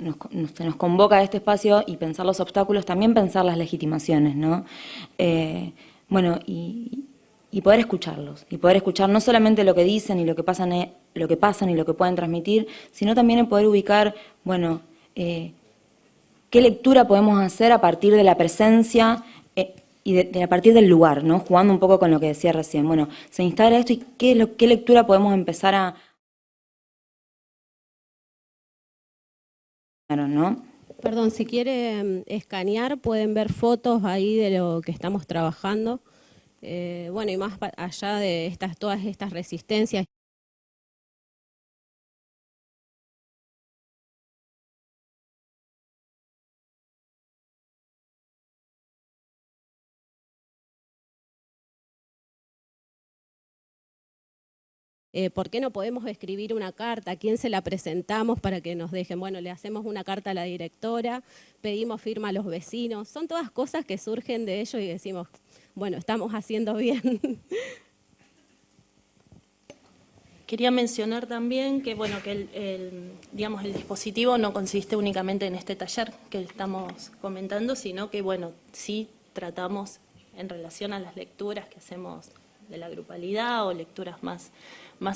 se nos convoca a este espacio y pensar los obstáculos, también pensar las legitimaciones, ¿no? Bueno, y poder escucharlos, y poder escuchar no solamente lo que dicen y lo que pasan y lo que pueden transmitir, sino también en poder ubicar, bueno, qué lectura podemos hacer a partir de la presencia y a partir del lugar, ¿no? Jugando un poco con lo que decía recién. Bueno, se instala esto y qué lectura podemos empezar a... ¿no? Perdón, si quiere escanear, pueden ver fotos ahí de lo que estamos trabajando. Bueno, y más allá de todas estas resistencias. ¿Por qué no podemos escribir una carta? ¿A quién se la presentamos para que nos dejen? Bueno, le hacemos una carta a la directora, pedimos firma a los vecinos. Son todas cosas que surgen de ellos y decimos, bueno, estamos haciendo bien. Quería mencionar también que, bueno, que digamos, el dispositivo no consiste únicamente en este taller que estamos comentando, sino que, bueno, sí tratamos en relación a las lecturas que hacemos de la grupalidad o lecturas más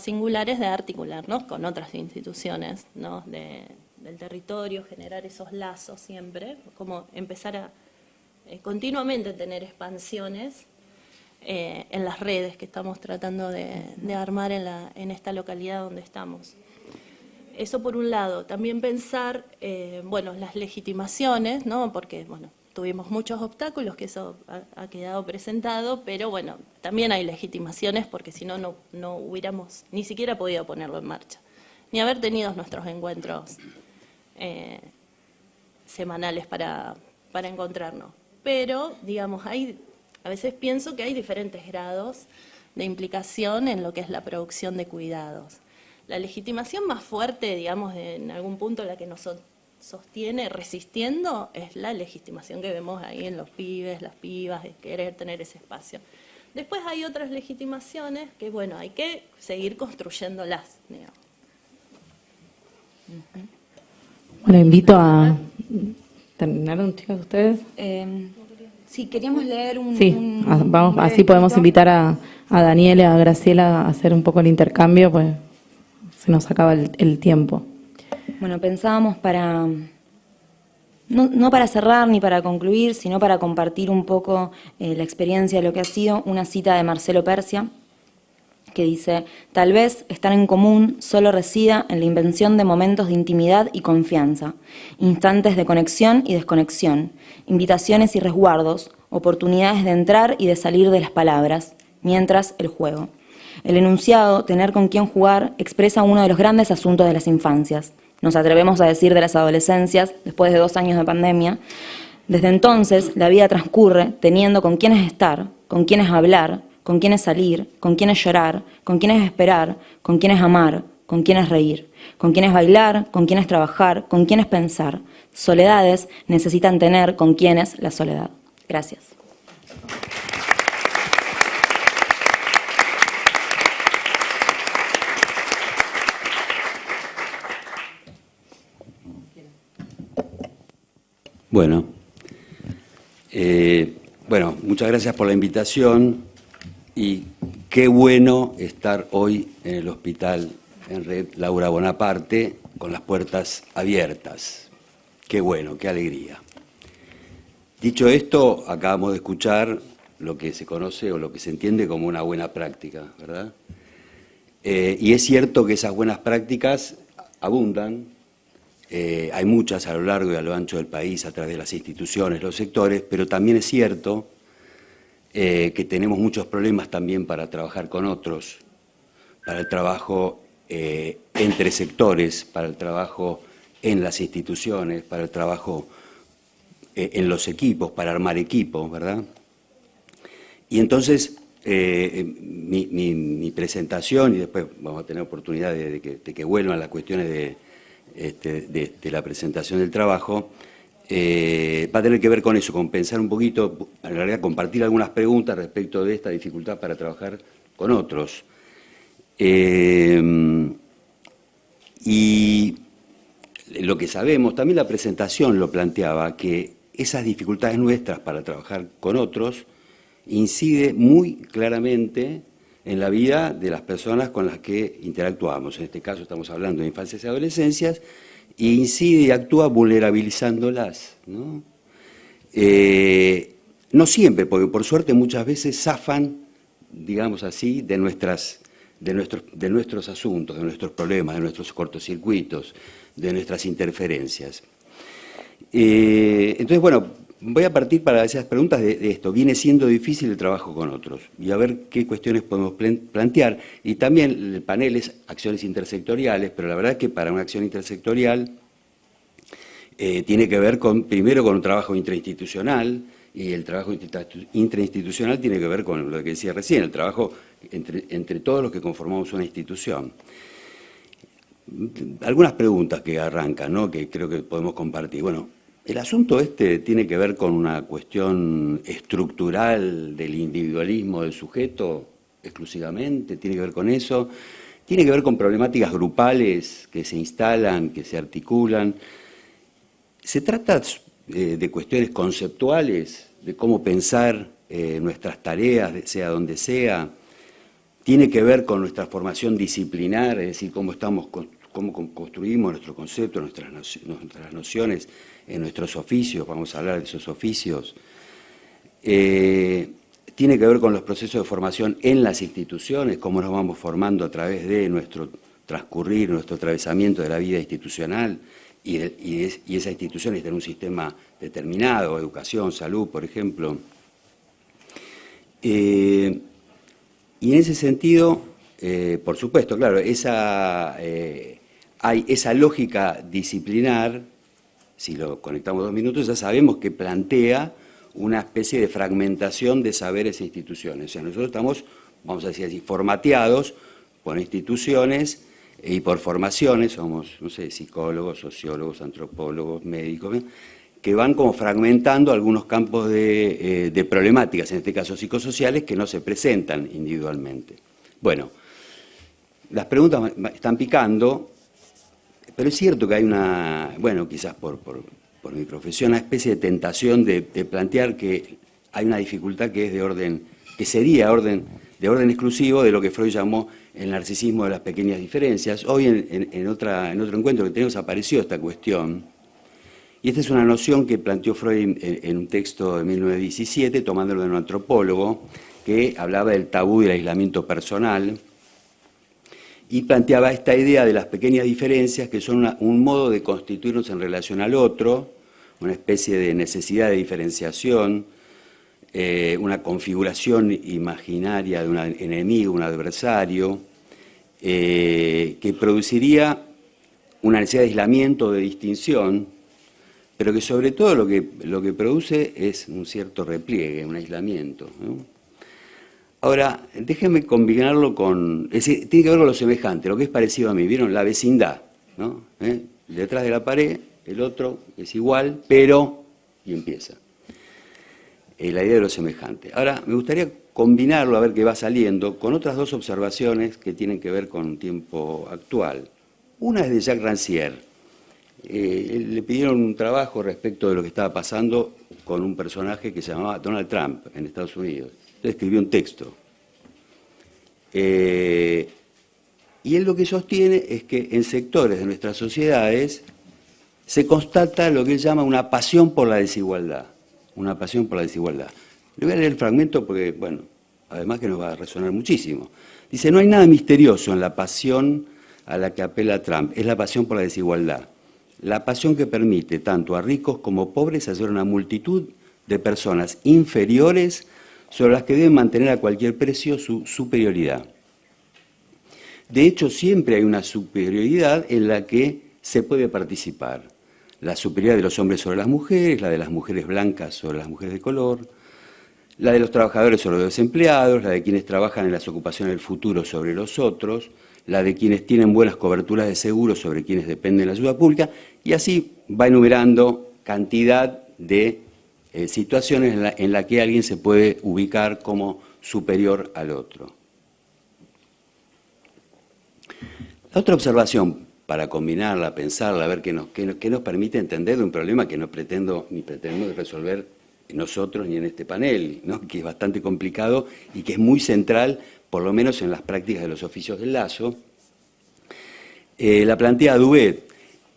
singulares, de articularnos con otras instituciones, ¿no? del territorio, generar esos lazos siempre, como empezar a continuamente tener expansiones en las redes que estamos tratando de armar en esta localidad donde estamos. Eso por un lado. También pensar, bueno, las legitimaciones, ¿no? Porque, bueno, tuvimos muchos obstáculos, que eso ha quedado presentado, pero bueno, también hay legitimaciones porque si no, no hubiéramos ni siquiera podido ponerlo en marcha, ni haber tenido nuestros encuentros semanales para encontrarnos. Pero, digamos, a veces pienso que hay diferentes grados de implicación en lo que es la producción de cuidados. La legitimación más fuerte, digamos, en algún punto la que nos sostiene resistiendo es la legitimación que vemos ahí en los pibes, las pibas, de querer tener ese espacio. Después hay otras legitimaciones que, bueno, hay que seguir construyéndolas, digamos. Bueno, invito a... ¿Terminaron, chicas, ustedes? Sí, queríamos leer Sí, vamos, así podemos invitar a Daniela y a Graciela a hacer un poco el intercambio, pues se nos acaba el tiempo. Bueno, pensábamos no para cerrar ni para concluir, sino para compartir un poco la experiencia de lo que ha sido una cita de Marcelo Persia, que dice: tal vez estar en común solo resida en la invención de momentos de intimidad y confianza, instantes de conexión y desconexión, invitaciones y resguardos, oportunidades de entrar y de salir de las palabras, mientras el juego. El enunciado, tener con quién jugar, expresa uno de los grandes asuntos de las infancias. Nos atrevemos a decir de las adolescencias, después de 2 años de pandemia. Desde entonces, la vida transcurre teniendo con quiénes estar, con quiénes hablar, con quiénes salir, con quiénes llorar, con quiénes esperar, con quiénes amar, con quiénes reír, con quiénes bailar, con quiénes trabajar, con quiénes pensar. Soledades necesitan tener con quiénes la soledad. Gracias. Bueno, muchas gracias por la invitación y qué bueno estar hoy en el Hospital en Red Laura Bonaparte con las puertas abiertas. Qué bueno, qué alegría. Dicho esto, acabamos de escuchar lo que se conoce o lo que se entiende como una buena práctica, ¿verdad? Y es cierto que esas buenas prácticas abundan hay muchas a lo largo y a lo ancho del país, a través de las instituciones, los sectores, pero también es cierto que tenemos muchos problemas también para trabajar con otros, para el trabajo entre sectores, para el trabajo en las instituciones, para el trabajo en los equipos, para armar equipos, ¿verdad? Y entonces, mi presentación, y después vamos a tener oportunidad de que vuelvan las cuestiones de la presentación del trabajo, va a tener que ver con eso, con pensar un poquito, en realidad compartir algunas preguntas respecto de esta dificultad para trabajar con otros. Y lo que sabemos, también la presentación lo planteaba, que esas dificultades nuestras para trabajar con otros incide muy claramente en la vida de las personas con las que interactuamos. En este caso estamos hablando de infancias y adolescencias, e incide y actúa vulnerabilizándolas, ¿no? No siempre, porque por suerte muchas veces zafan, digamos así, de nuestros asuntos, de nuestros problemas, de nuestros cortocircuitos, de nuestras interferencias. Entonces, bueno, voy a partir para esas preguntas de esto. Viene siendo difícil el trabajo con otros y a ver qué cuestiones podemos plantear. Y también el panel es acciones intersectoriales, pero la verdad es que para una acción intersectorial tiene que ver primero con un trabajo intrainstitucional, y el trabajo intrainstitucional tiene que ver con lo que decía recién, el trabajo entre todos los que conformamos una institución. Algunas preguntas que arrancan, ¿no?, que creo que podemos compartir. Bueno, el asunto tiene que ver con una cuestión estructural del individualismo del sujeto exclusivamente, tiene que ver con eso, tiene que ver con problemáticas grupales que se instalan, que se articulan. Se trata de cuestiones conceptuales, de cómo pensar nuestras tareas, sea donde sea. Tiene que ver con nuestra formación disciplinar, es decir, cómo construimos nuestro concepto, nuestras nociones en nuestros oficios, vamos a hablar de esos oficios. Tiene que ver con los procesos de formación en las instituciones, cómo nos vamos formando a través de nuestro transcurrir, nuestro atravesamiento de la vida institucional, y esa institución está en un sistema determinado, educación, salud, por ejemplo. Y en ese sentido, por supuesto, claro, hay esa lógica disciplinar, si lo conectamos 2 minutos, ya sabemos que plantea una especie de fragmentación de saberes e instituciones. O sea, nosotros estamos, vamos a decir así, formateados por instituciones y por formaciones, somos, no sé, psicólogos, sociólogos, antropólogos, médicos, que van como fragmentando algunos campos de problemáticas, en este caso psicosociales, que no se presentan individualmente. Bueno, las preguntas están picando, pero es cierto que hay una, bueno, quizás por mi profesión, una especie de tentación de plantear que hay una dificultad que es de orden, que sería de orden exclusivo de lo que Freud llamó el narcisismo de las pequeñas diferencias. Hoy en otro encuentro que tenemos apareció esta cuestión, y esta es una noción que planteó Freud en un texto de 1917, tomándolo de un antropólogo, que hablaba del tabú y del aislamiento personal, y planteaba esta idea de las pequeñas diferencias, que son un modo de constituirnos en relación al otro, una especie de necesidad de diferenciación, una configuración imaginaria de un enemigo, un adversario, que produciría una necesidad de aislamiento, de distinción, pero que sobre todo lo que produce es un cierto repliegue, un aislamiento, ¿no? Ahora, déjenme combinarlo con, es decir, tiene que ver con lo semejante, lo que es parecido a mí, ¿vieron? La vecindad, ¿no? Detrás de la pared, el otro es igual, pero, y empieza. La idea de lo semejante. Ahora, me gustaría combinarlo, a ver qué va saliendo, con otras 2 observaciones que tienen que ver con un tiempo actual. Una es de Jacques Rancière. Le pidieron un trabajo respecto de lo que estaba pasando con un personaje que se llamaba Donald Trump en Estados Unidos. Entonces escribió un texto. Y él lo que sostiene es que en sectores de nuestras sociedades se constata lo que él llama una pasión por la desigualdad. Una pasión por la desigualdad. Le voy a leer el fragmento porque, bueno, además que nos va a resonar muchísimo. Dice, no hay nada misterioso en la pasión a la que apela Trump, es la pasión por la desigualdad. la pasión que permite tanto a ricos como pobres hacer una multitud de personas inferiores sobre las que deben mantener a cualquier precio su superioridad. De hecho, siempre hay una superioridad en la que se puede participar. La superioridad de los hombres sobre las mujeres, la de las mujeres blancas sobre las mujeres de color, la de los trabajadores sobre los desempleados, la de quienes trabajan en las ocupaciones del futuro sobre los otros, la de quienes tienen buenas coberturas de seguro sobre quienes dependen de la ayuda pública, y así va enumerando cantidad de situaciones en la que alguien se puede ubicar como superior al otro. La otra observación, para combinarla, pensarla, a ver qué nos permite entender de un problema que no pretendo ni pretendemos resolver nosotros ni en este panel, ¿no? Que es bastante complicado y que es muy central, por lo menos en las prácticas de los oficios del Lazo. La plantea Dubet.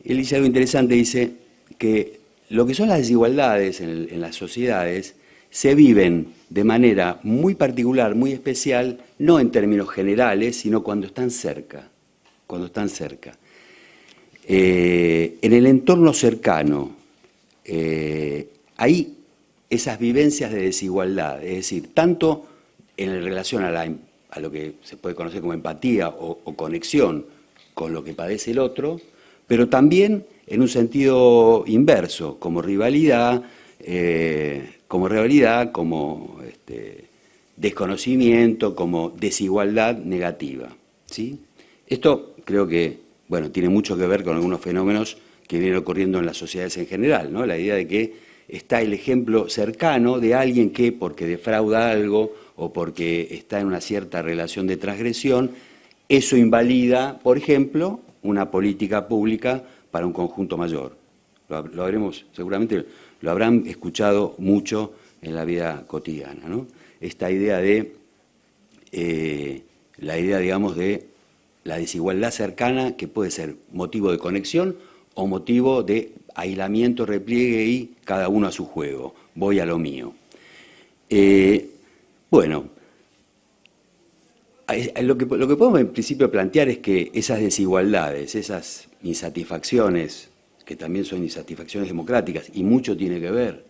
Él dice algo interesante, dice que lo que son las desigualdades en las sociedades se viven de manera muy particular, muy especial, no en términos generales, sino cuando están cerca. Cuando están cerca. En el entorno cercano hay esas vivencias de desigualdad, es decir, tanto en relación a lo que se puede conocer como empatía o conexión con lo que padece el otro, pero también en un sentido inverso, como rivalidad, como desconocimiento, como desigualdad negativa, ¿sí? Esto creo que, bueno, tiene mucho que ver con algunos fenómenos que vienen ocurriendo en las sociedades en general, ¿no? La idea de que está el ejemplo cercano de alguien que, porque defrauda algo o porque está en una cierta relación de transgresión, eso invalida, por ejemplo, una política pública para un conjunto mayor. Lo habremos, seguramente lo habrán escuchado mucho en la vida cotidiana, ¿no? Esta idea de, digamos, de la desigualdad cercana, que puede ser motivo de conexión o motivo de aislamiento, repliegue y cada uno a su juego, voy a lo mío. Bueno, lo que podemos en principio plantear es que esas desigualdades, esas insatisfacciones, que también son insatisfacciones democráticas, y mucho tiene que ver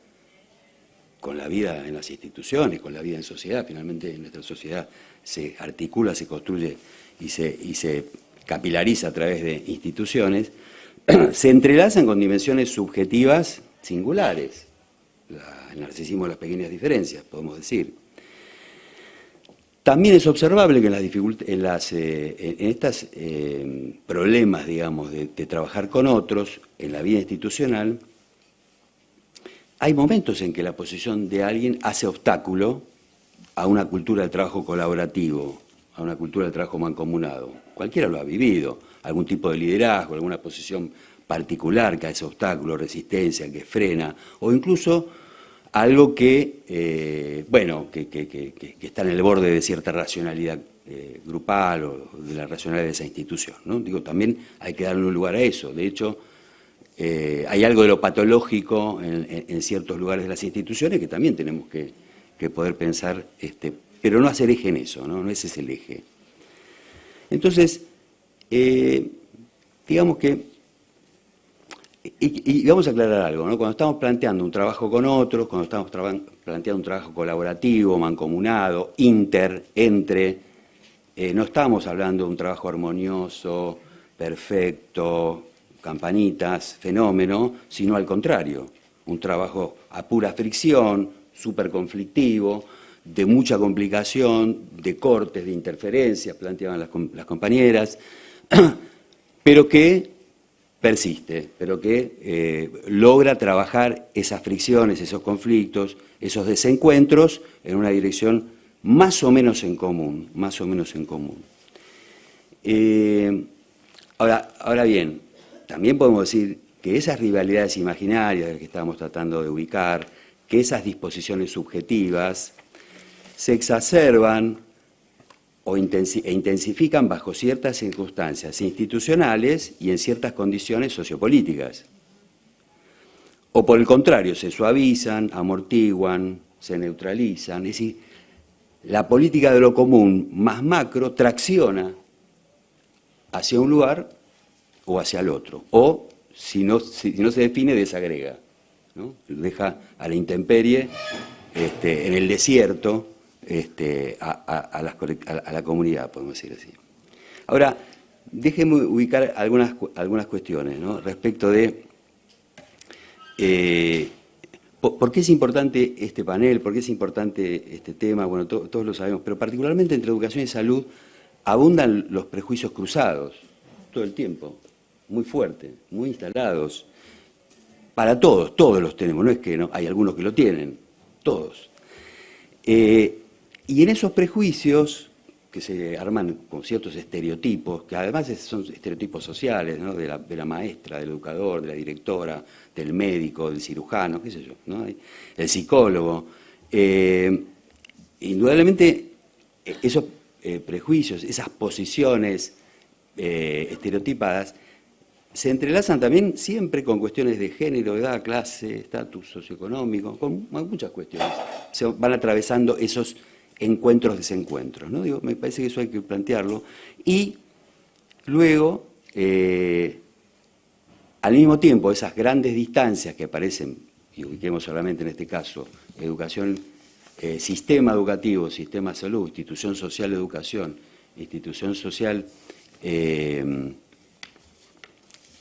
con la vida en las instituciones, con la vida en sociedad, finalmente nuestra sociedad se articula, se construye y se capilariza a través de instituciones, se entrelazan con dimensiones subjetivas singulares, el narcisismo de las pequeñas diferencias, podemos decir. También es observable que en estos problemas, digamos, de trabajar con otros, en la vida institucional, hay momentos en que la posición de alguien hace obstáculo a una cultura del trabajo colaborativo, a una cultura del trabajo mancomunado. Cualquiera lo ha vivido, algún tipo de liderazgo, alguna posición particular que hace obstáculo, resistencia, que frena, o incluso algo que, que está en el borde de cierta racionalidad grupal o de la racionalidad de esa institución, ¿no? Digo, también hay que darle un lugar a eso. De hecho, hay algo de lo patológico en ciertos lugares de las instituciones que también tenemos que poder pensar, pero no hacer eje en eso, ¿no? No ese es el eje. Entonces, digamos que, y vamos a aclarar algo, ¿no? Cuando estamos planteando un trabajo con otros, cuando estamos planteando un trabajo colaborativo, mancomunado, entre, no estamos hablando de un trabajo armonioso, perfecto, campanitas, fenómeno, sino al contrario, un trabajo a pura fricción, súper conflictivo, de mucha complicación, de cortes, de interferencias, planteaban las compañeras, pero que persiste, pero que logra trabajar esas fricciones, esos conflictos, esos desencuentros en una dirección más o menos en común, más o menos en común. Ahora bien, también podemos decir que esas rivalidades imaginarias que estamos tratando de ubicar, que esas disposiciones subjetivas se exacerban e intensifican bajo ciertas circunstancias institucionales y en ciertas condiciones sociopolíticas. O por el contrario, se suavizan, amortiguan, se neutralizan. Es decir, la política de lo común más macro tracciona hacia un lugar o hacia el otro, o si no se define, desagrega, ¿no? Deja a la intemperie, en el desierto, a la comunidad, podemos decir así. Ahora, déjenme ubicar algunas cuestiones, ¿no? Respecto de por qué es importante este panel, por qué es importante este tema. Bueno, todos lo sabemos, pero particularmente entre educación y salud abundan los prejuicios cruzados todo el tiempo, muy fuertes, muy instalados. Para todos los tenemos, no es que no, hay algunos que lo tienen, todos. Y en esos prejuicios que se arman con ciertos estereotipos, que además son estereotipos sociales, ¿no? de la maestra, del educador, de la directora, del médico, del cirujano, qué sé yo, ¿no? El psicólogo. Indudablemente esos prejuicios, esas posiciones estereotipadas, se entrelazan también siempre con cuestiones de género, edad, clase, estatus socioeconómico, con muchas cuestiones. Se van atravesando esos encuentros, desencuentros, ¿no? Digo, me parece que eso hay que plantearlo. Y luego, al mismo tiempo, esas grandes distancias que aparecen, y ubiquemos solamente en este caso, educación, sistema educativo, sistema de salud, institución social de educación, institución social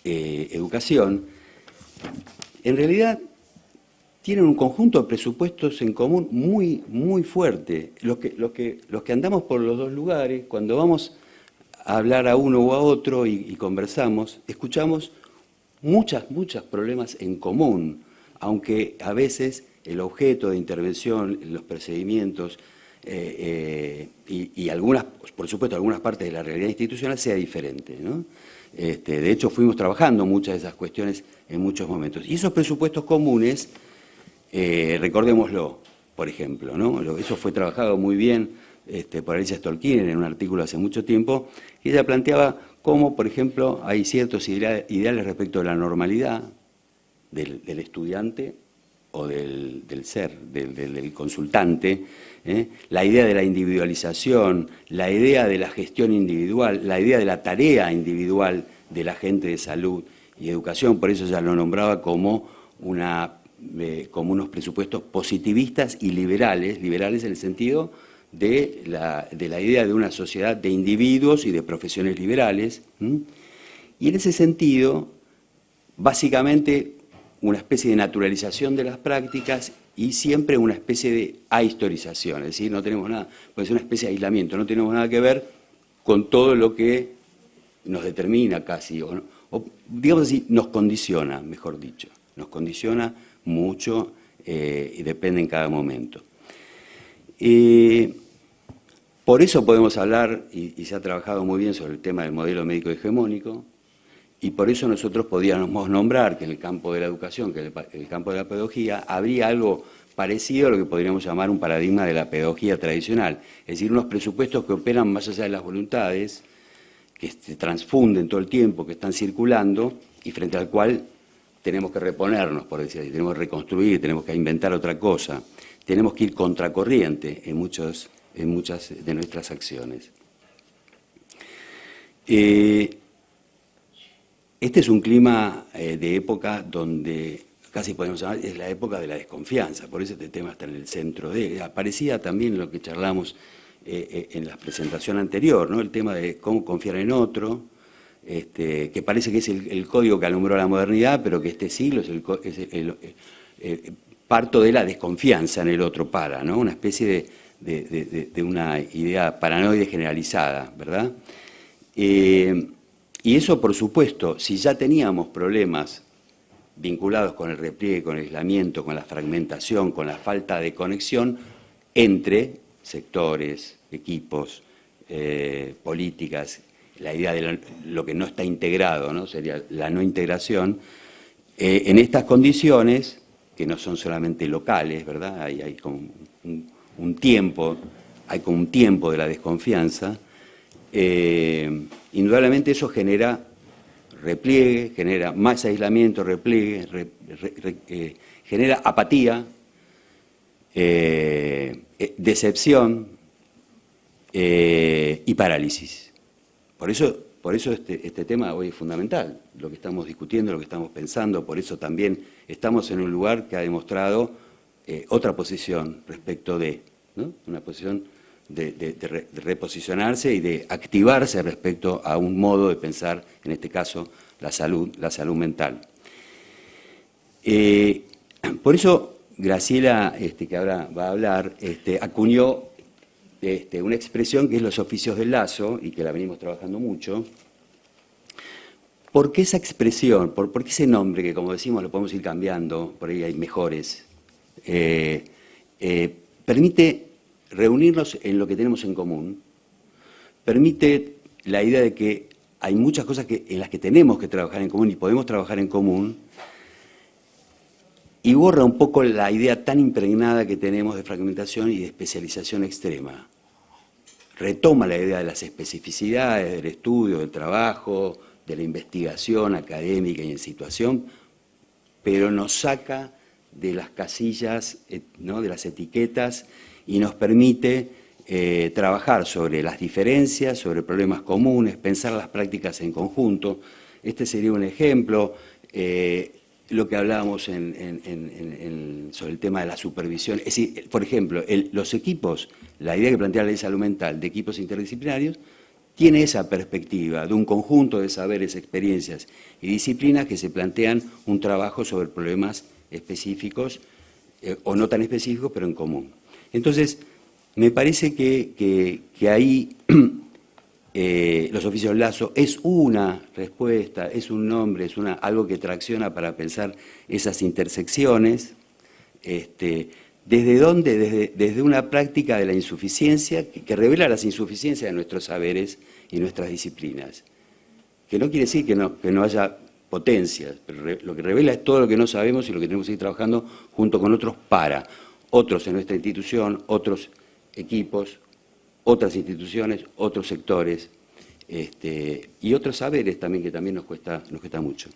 educación, en realidad tienen un conjunto de presupuestos en común muy fuerte. Los que andamos por los dos lugares, cuando vamos a hablar a uno o a otro y conversamos, escuchamos muchos problemas en común, aunque a veces el objeto de intervención, los procedimientos y algunas, por supuesto, algunas partes de la realidad institucional sea diferente, ¿no? De hecho, fuimos trabajando muchas de esas cuestiones en muchos momentos. Y esos presupuestos comunes, recordémoslo, por ejemplo, ¿no? Eso fue trabajado muy bien por Alicia Stolkinen en un artículo hace mucho tiempo, y ella planteaba cómo, por ejemplo, hay ciertos ideales respecto de la normalidad del estudiante o del ser, del consultante, la idea de la individualización, la idea de la gestión individual, la idea de la tarea individual del agente de salud y educación. Por eso ya lo nombraba como unos presupuestos positivistas y liberales en el sentido de la idea de una sociedad de individuos y de profesiones liberales. Y en ese sentido, básicamente, una especie de naturalización de las prácticas y siempre una especie de ahistorización, es decir, no tenemos nada, puede ser una especie de aislamiento, no tenemos nada que ver con todo lo que nos determina casi, o digamos así, nos condiciona, mejor dicho, nos condiciona mucho y depende en cada momento. Por eso podemos hablar, y se ha trabajado muy bien sobre el tema del modelo médico hegemónico, y por eso nosotros podíamos nombrar que en el campo de la educación, que en el campo de la pedagogía, habría algo parecido a lo que podríamos llamar un paradigma de la pedagogía tradicional, es decir, unos presupuestos que operan más allá de las voluntades, que se transfunden todo el tiempo, que están circulando, y frente al cual tenemos que reponernos, por decir así, tenemos que reconstruir, tenemos que inventar otra cosa, tenemos que ir contracorriente en muchas de nuestras acciones. Este es un clima de época donde casi podemos llamar, es la época de la desconfianza, por eso este tema está en el centro de. Aparecía también lo que charlamos en la presentación anterior, ¿no? El tema de cómo confiar en otro, que parece que es el código que alumbró la modernidad, pero que este siglo es parto de la desconfianza en el otro ¿no? Una especie de una idea paranoide generalizada, ¿verdad? Y eso, por supuesto, si ya teníamos problemas vinculados con el repliegue, con el aislamiento, con la fragmentación, con la falta de conexión entre sectores, equipos, políticas, la idea de lo que no está integrado, ¿no? Sería la no integración, en estas condiciones, que no son solamente locales, ¿verdad? Hay como un tiempo de la desconfianza. Indudablemente eso genera repliegue, genera más aislamiento, repliegue, genera apatía, decepción y parálisis. Por eso por eso este tema hoy es fundamental, lo que estamos discutiendo, lo que estamos pensando, por eso también estamos en un lugar que ha demostrado otra posición respecto de, ¿no? Una posición de reposicionarse y de activarse respecto a un modo de pensar, en este caso, la salud mental. Por eso Graciela, que ahora va a hablar, acuñó una expresión que es los oficios del lazo, y que la venimos trabajando mucho. ¿Por qué esa expresión? ¿Por qué ese nombre que, como decimos, lo podemos ir cambiando, por ahí hay mejores? Permite reunirnos en lo que tenemos en común, permite la idea de que hay muchas cosas en las que tenemos que trabajar en común y podemos trabajar en común, y borra un poco la idea tan impregnada que tenemos de fragmentación y de especialización extrema. Retoma la idea de las especificidades del estudio, del trabajo, de la investigación académica y en situación, pero nos saca de las casillas, ¿no?, de las etiquetas, y nos permite trabajar sobre las diferencias, sobre problemas comunes, pensar las prácticas en conjunto. Este sería un ejemplo. Lo que hablábamos sobre el tema de la supervisión. Es decir, por ejemplo, los equipos, la idea que plantea la ley de salud mental de equipos interdisciplinarios, tiene esa perspectiva de un conjunto de saberes, experiencias y disciplinas que se plantean un trabajo sobre problemas específicos, o no tan específicos, pero en común. Entonces, me parece que ahí los oficios del lazo es una respuesta, es un nombre, es algo que tracciona para pensar esas intersecciones. ¿Desde dónde? Desde una práctica de la insuficiencia que revela las insuficiencias de nuestros saberes y nuestras disciplinas. Que no quiere decir que no haya potencias, pero lo que revela es todo lo que no sabemos y lo que tenemos que ir trabajando junto con otros otros en nuestra institución, otros equipos, otras instituciones, otros sectores, y otros saberes también que también nos cuesta mucho.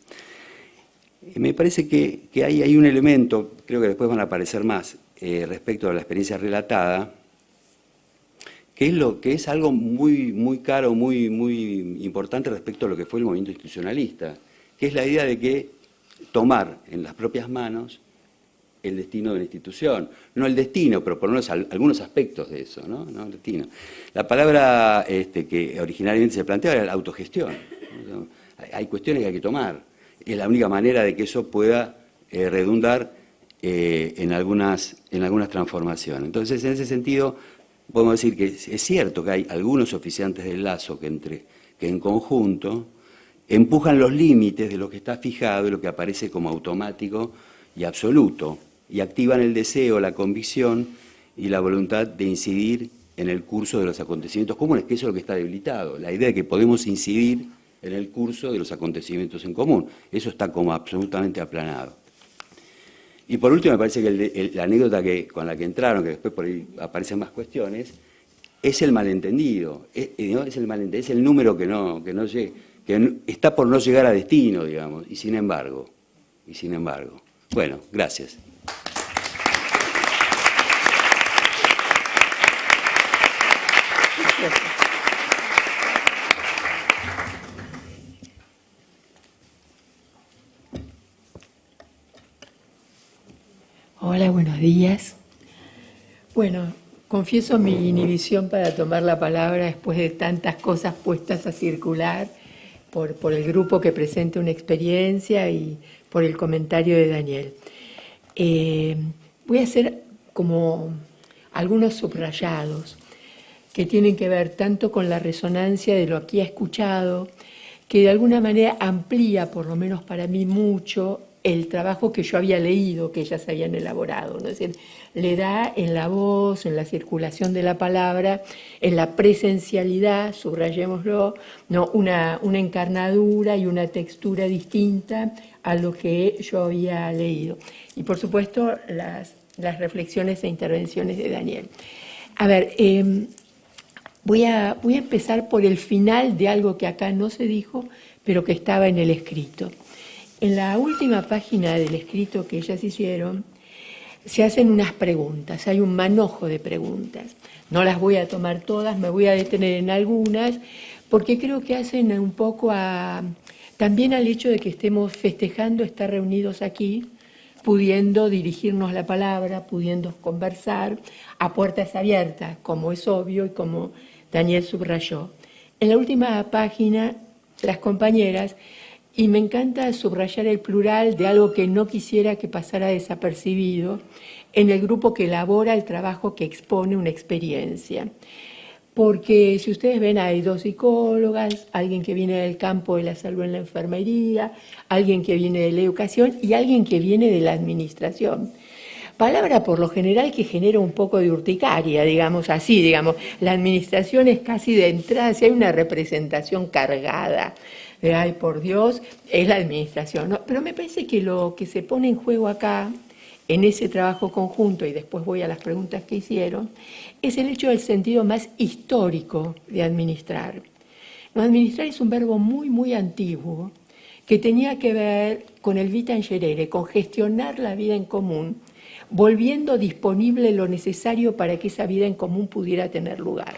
Me parece que hay un elemento, creo que después van a aparecer más, respecto a la experiencia relatada, que es algo muy caro, muy importante respecto a lo que fue el movimiento institucionalista, que es la idea de que tomar en las propias manos el destino de la institución. No el destino, pero por lo menos algunos aspectos de eso, ¿no? No el destino. La palabra que originalmente se planteaba era la autogestión. Hay cuestiones que hay que tomar. Es la única manera de que eso pueda redundar en algunas transformaciones. Entonces, en ese sentido, podemos decir que es cierto que hay algunos oficiantes del lazo que en conjunto empujan los límites de lo que está fijado y lo que aparece como automático y absoluto, y activan el deseo, la convicción y la voluntad de incidir en el curso de los acontecimientos comunes, que eso es lo que está debilitado, la idea de que podemos incidir en el curso de los acontecimientos en común. Eso está como absolutamente aplanado. Y por último, me parece que la anécdota con la que entraron, que después por ahí aparecen más cuestiones, es el malentendido, ¿no? Es el número que está por no llegar a destino, digamos, y sin embargo. Bueno, gracias. Hola, buenos días. Bueno, confieso mi inhibición para tomar la palabra después de tantas cosas puestas a circular por el grupo que presenta una experiencia y por el comentario de Daniel. Voy a hacer como algunos subrayados que tienen que ver tanto con la resonancia de lo aquí escuchado, que de alguna manera amplía, por lo menos para mí, mucho el trabajo que yo había leído, que ellas habían elaborado, ¿no? Es decir, le da en la voz, en la circulación de la palabra, en la presencialidad, subrayémoslo, ¿no? una encarnadura y una textura distinta a lo que yo había leído. Y por supuesto las reflexiones e intervenciones de Daniel. A ver, voy a empezar por el final de algo que acá no se dijo, pero que estaba en el escrito. En la última página del escrito que ellas hicieron, se hacen unas preguntas, hay un manojo de preguntas. No las voy a tomar todas, me voy a detener en algunas, porque creo que hacen un poco también al hecho de que estemos festejando estar reunidos aquí, pudiendo dirigirnos la palabra, pudiendo conversar a puertas abiertas, como es obvio y como Daniel subrayó. En la última página, las compañeras, y me encanta subrayar el plural de algo que no quisiera que pasara desapercibido, en el grupo que elabora el trabajo que expone una experiencia. Porque si ustedes ven, hay 2 psicólogas, alguien que viene del campo de la salud en la enfermería, alguien que viene de la educación y alguien que viene de la administración. Palabra por lo general que genera un poco de urticaria, digamos así, digamos. La administración es casi de entrada, si hay una representación cargada de ay por Dios, es la administración, ¿no? Pero me parece que lo que se pone en juego acá, en ese trabajo conjunto, y después voy a las preguntas que hicieron, es el hecho del sentido más histórico de administrar. No, administrar es un verbo muy, muy antiguo, que tenía que ver con el vita in generis, con gestionar la vida en común, volviendo disponible lo necesario para que esa vida en común pudiera tener lugar.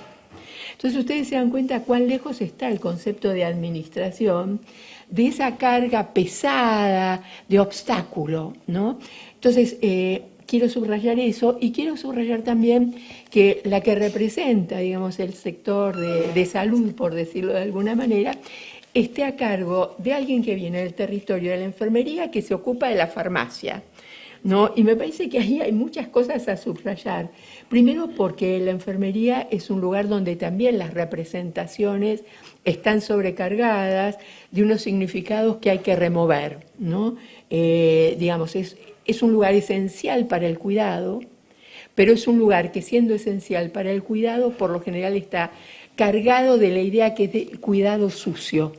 Entonces ustedes se dan cuenta cuán lejos está el concepto de administración, de esa carga pesada, de obstáculo, ¿no? Entonces, quiero subrayar eso y quiero subrayar también que la que representa, digamos, el sector de salud, por decirlo de alguna manera, esté a cargo de alguien que viene del territorio de la enfermería que se ocupa de la farmacia, ¿no? Y me parece que ahí hay muchas cosas a subrayar. Primero porque la enfermería es un lugar donde también las representaciones están sobrecargadas de unos significados que hay que remover, ¿no? Digamos, es un lugar esencial para el cuidado, pero es un lugar que siendo esencial para el cuidado, por lo general está cargado de la idea que es de cuidado sucio.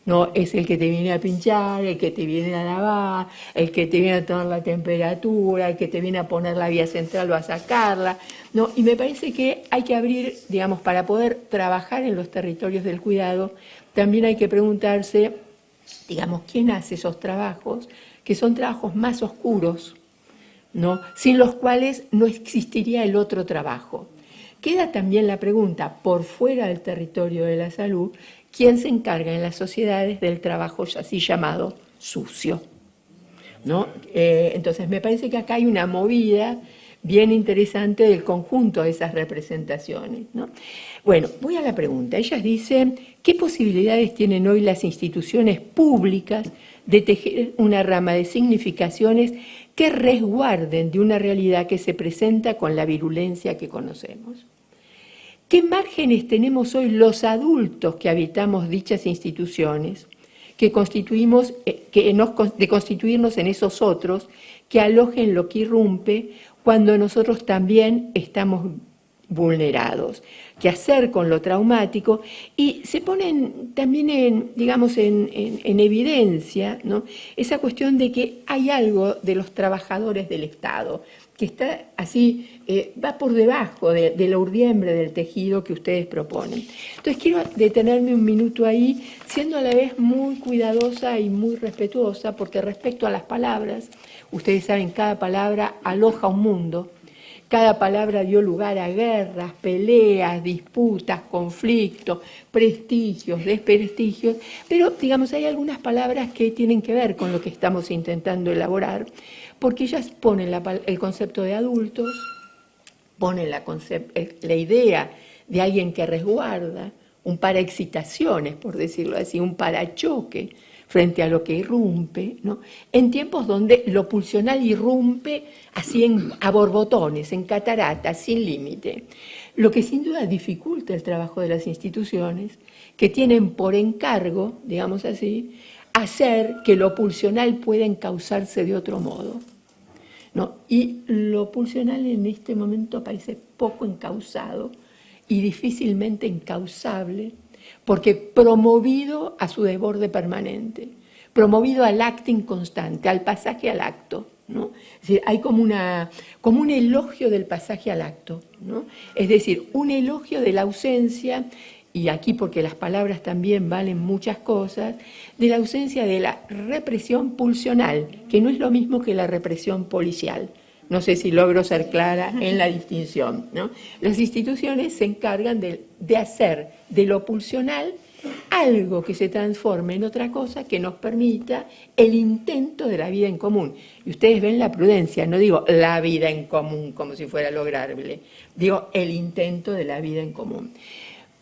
No es el que te viene a pinchar, el que te viene a lavar, el que te viene a tomar la temperatura, el que te viene a poner la vía central o a sacarla. No, y me parece que hay que abrir, digamos, para poder trabajar en los territorios del cuidado, también hay que preguntarse, digamos, quién hace esos trabajos, que son trabajos más oscuros, ¿no? Sin los cuales no existiría el otro trabajo. Queda también la pregunta, por fuera del territorio de la salud, ¿quién se encarga en las sociedades del trabajo así llamado sucio? ¿No? Entonces me parece que acá hay una movida bien interesante del conjunto de esas representaciones, ¿no? Bueno, voy a la pregunta. Ellas dicen, ¿qué posibilidades tienen hoy las instituciones públicas de tejer una rama de significaciones que resguarden de una realidad que se presenta con la virulencia que conocemos? ¿Qué márgenes tenemos hoy los adultos que habitamos dichas instituciones, de constituirnos en esos otros que alojen lo que irrumpe cuando nosotros también estamos vulnerados? ¿Qué hacer con lo traumático? Y se ponen también en evidencia, ¿no?, esa cuestión de que hay algo de los trabajadores del Estado que está así, va por debajo de la urdiembre del tejido que ustedes proponen. Entonces quiero detenerme un minuto ahí, siendo a la vez muy cuidadosa y muy respetuosa, porque respecto a las palabras, ustedes saben, cada palabra aloja un mundo. Cada palabra dio lugar a guerras, peleas, disputas, conflictos, prestigios, desprestigios, pero digamos hay algunas palabras que tienen que ver con lo que estamos intentando elaborar, porque ellas ponen el concepto de adultos, ponen la idea de alguien que resguarda, un paraexcitaciones, por decirlo así, un parachoque frente a lo que irrumpe, ¿no?, en tiempos donde lo pulsional irrumpe así a borbotones, en cataratas, sin límite. Lo que sin duda dificulta el trabajo de las instituciones, que tienen por encargo, digamos así, hacer que lo pulsional pueda encauzarse de otro modo, ¿no? Y lo pulsional en este momento parece poco encauzado y difícilmente encauzable, porque promovido a su desborde permanente, promovido al acto inconstante, al pasaje al acto, ¿no? Es decir, hay como un elogio del pasaje al acto, ¿no? Es decir, un elogio de la ausencia, y aquí porque las palabras también valen muchas cosas, de la ausencia de la represión pulsional, que no es lo mismo que la represión policial. No sé si logro ser clara en la distinción, ¿no? Las instituciones se encargan de hacer de lo pulsional algo que se transforme en otra cosa que nos permita el intento de la vida en común. Y ustedes ven la prudencia, no digo la vida en común como si fuera lograble, digo el intento de la vida en común.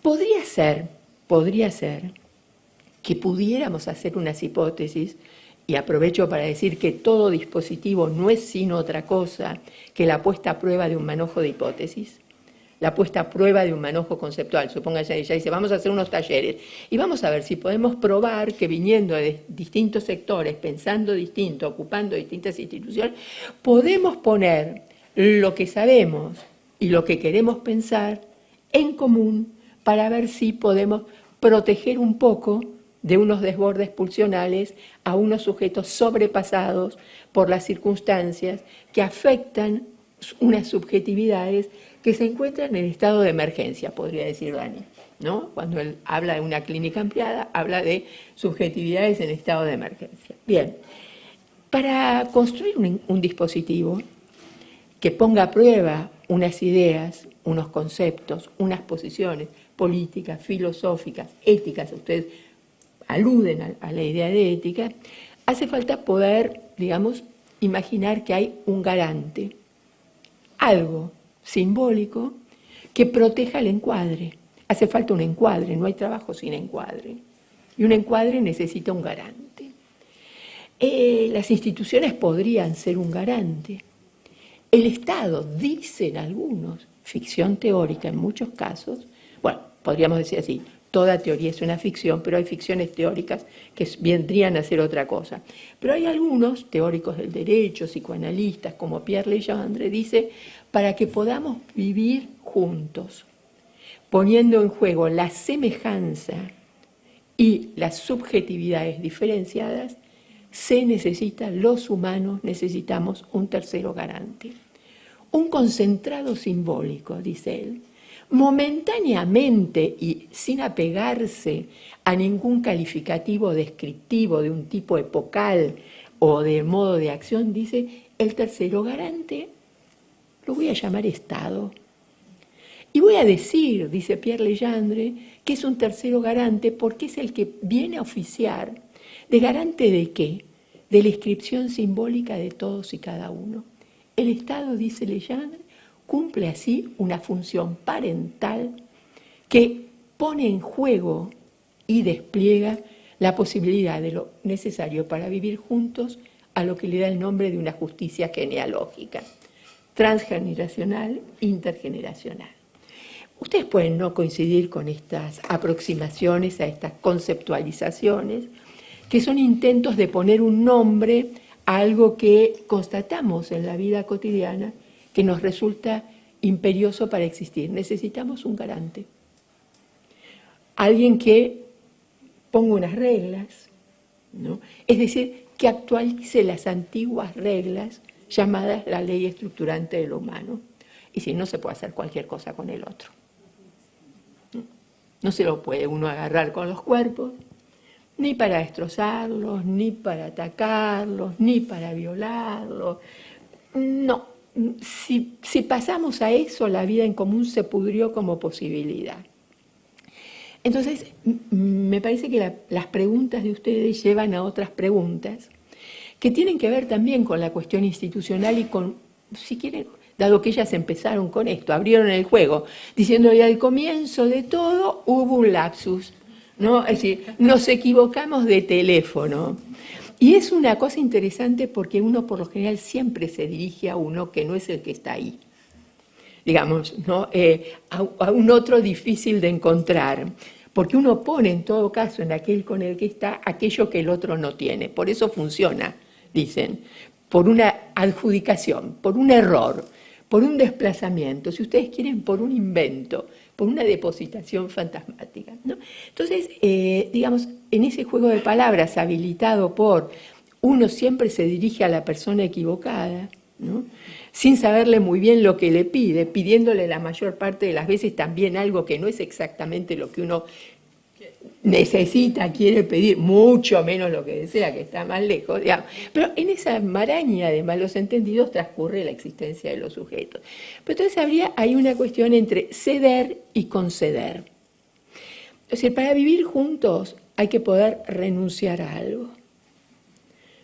Podría ser que pudiéramos hacer unas hipótesis, y aprovecho para decir que todo dispositivo no es sino otra cosa que la puesta a prueba de un manojo de hipótesis, la puesta a prueba de un manojo conceptual. Suponga, ella dice, vamos a hacer unos talleres y vamos a ver si podemos probar que viniendo de distintos sectores, pensando distinto, ocupando distintas instituciones, podemos poner lo que sabemos y lo que queremos pensar en común para ver si podemos proteger un poco de unos desbordes pulsionales a unos sujetos sobrepasados por las circunstancias que afectan unas subjetividades que se encuentran en estado de emergencia, podría decir Dani, ¿no? Cuando él habla de una clínica ampliada, habla de subjetividades en estado de emergencia. Bien, para construir un dispositivo que ponga a prueba unas ideas, unos conceptos, unas posiciones políticas, filosóficas, éticas, ustedes aluden a la idea de ética, hace falta poder, digamos, imaginar que hay un garante, algo simbólico que proteja el encuadre. Hace falta un encuadre, no hay trabajo sin encuadre. Y un encuadre necesita un garante. Las instituciones podrían ser un garante. El Estado, dicen algunos, ficción teórica en muchos casos, bueno, podríamos decir así, toda teoría es una ficción, pero hay ficciones teóricas que vendrían a ser otra cosa. Pero hay algunos teóricos del derecho, psicoanalistas, como Pierre Legendre, dice, para que podamos vivir juntos, poniendo en juego la semejanza y las subjetividades diferenciadas, los humanos necesitamos un tercero garante. Un concentrado simbólico, dice él, momentáneamente y sin apegarse a ningún calificativo descriptivo de un tipo epocal o de modo de acción, dice, el tercero garante lo voy a llamar Estado. Y voy a decir, dice Pierre Legendre, que es un tercero garante porque es el que viene a oficiar. ¿De garante de qué? De la inscripción simbólica de todos y cada uno. El Estado, dice Legendre, cumple así una función parental que pone en juego y despliega la posibilidad de lo necesario para vivir juntos a lo que le da el nombre de una justicia genealógica, transgeneracional, intergeneracional. Ustedes pueden no coincidir con estas aproximaciones, a estas conceptualizaciones, que son intentos de poner un nombre a algo que constatamos en la vida cotidiana, que nos resulta imperioso para existir. Necesitamos un garante. Alguien que ponga unas reglas, ¿no? Es decir, que actualice las antiguas reglas llamadas la ley estructurante de lo humano. Y si no se puede hacer cualquier cosa con el otro. No se lo puede uno agarrar con los cuerpos, ni para destrozarlos, ni para atacarlos, ni para violarlos. No. Si pasamos a eso, la vida en común se pudrió como posibilidad. Entonces, me parece que las preguntas de ustedes llevan a otras preguntas que tienen que ver también con la cuestión institucional y con, si quieren, dado que ellas empezaron con esto, abrieron el juego, diciendo que al comienzo de todo hubo un lapsus, ¿no? Es decir, nos equivocamos de teléfono. Y es una cosa interesante porque uno por lo general siempre se dirige a uno que no es el que está ahí, digamos, ¿no? A un otro difícil de encontrar, porque uno pone en todo caso en aquel con el que está aquello que el otro no tiene. Por eso funciona, dicen, por una adjudicación, por un error, por un desplazamiento, si ustedes quieren, por un invento, por una depositación fantasmática, ¿no? Entonces, digamos, en ese juego de palabras habilitado por uno siempre se dirige a la persona equivocada, ¿no? Sin saberle muy bien lo que le pide, pidiéndole la mayor parte de las veces también algo que no es exactamente lo que uno necesita, quiere pedir, mucho menos lo que desea, que está más lejos, digamos. Pero en esa maraña de malos entendidos transcurre la existencia de los sujetos. Pero entonces hay una cuestión entre ceder y conceder. Es decir, para vivir juntos hay que poder renunciar a algo.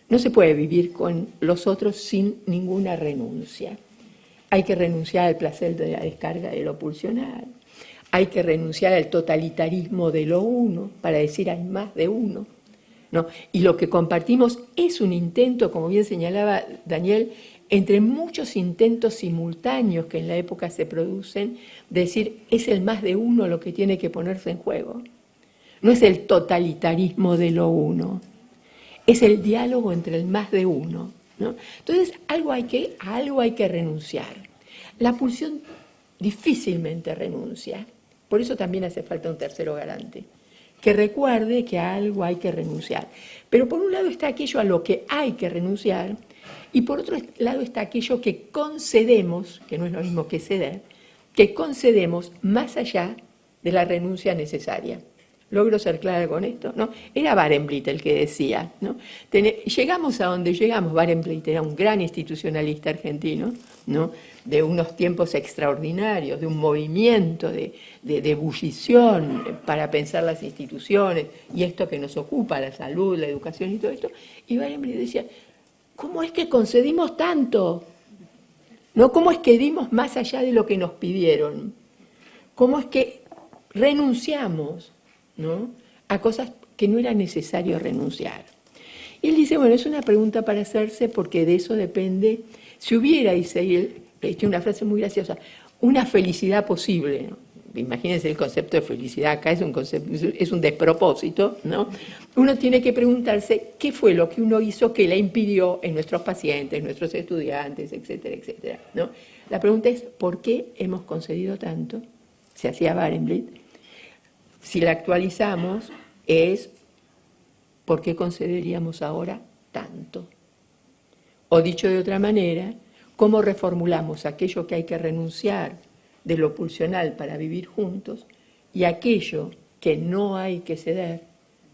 No se puede vivir con los otros sin ninguna renuncia. Hay que renunciar al placer de la descarga de lo pulsional. Hay que renunciar al totalitarismo de lo uno, para decir hay más de uno, ¿no? Y lo que compartimos es un intento, como bien señalaba Daniel, entre muchos intentos simultáneos que en la época se producen, de decir es el más de uno lo que tiene que ponerse en juego. No es el totalitarismo de lo uno, es el diálogo entre el más de uno, ¿no? Entonces, a algo hay que renunciar. La pulsión difícilmente renuncia, por eso también hace falta un tercero garante, que recuerde que a algo hay que renunciar. Pero por un lado está aquello a lo que hay que renunciar, y por otro lado está aquello que concedemos, que no es lo mismo que ceder, que concedemos más allá de la renuncia necesaria. ¿Logro ser clara con esto? ¿No? Era Barenblit el que decía, ¿no? Llegamos a donde llegamos. Barenblit era un gran institucionalista argentino, ¿no? De unos tiempos extraordinarios, de un movimiento de ebullición para pensar las instituciones y esto que nos ocupa, la salud, la educación y todo esto. Y Barenblit decía, ¿cómo es que concedimos tanto? ¿No? ¿Cómo es que dimos más allá de lo que nos pidieron? ¿Cómo es que renunciamos, ¿no?, a cosas que no era necesario renunciar? Y él dice, bueno, es una pregunta para hacerse porque de eso depende, si hubiera, dice él, tiene una frase muy graciosa, una felicidad posible, ¿no? Imagínense el concepto de felicidad acá, es un despropósito, ¿no? Uno tiene que preguntarse qué fue lo que uno hizo que le impidió en nuestros pacientes, nuestros estudiantes, etcétera, etcétera, ¿no? La pregunta es, ¿por qué hemos concedido tanto? Se hacía Barenblit. Si la actualizamos, es ¿por qué concederíamos ahora tanto? O dicho de otra manera, ¿cómo reformulamos aquello que hay que renunciar de lo pulsional para vivir juntos y aquello que no hay que ceder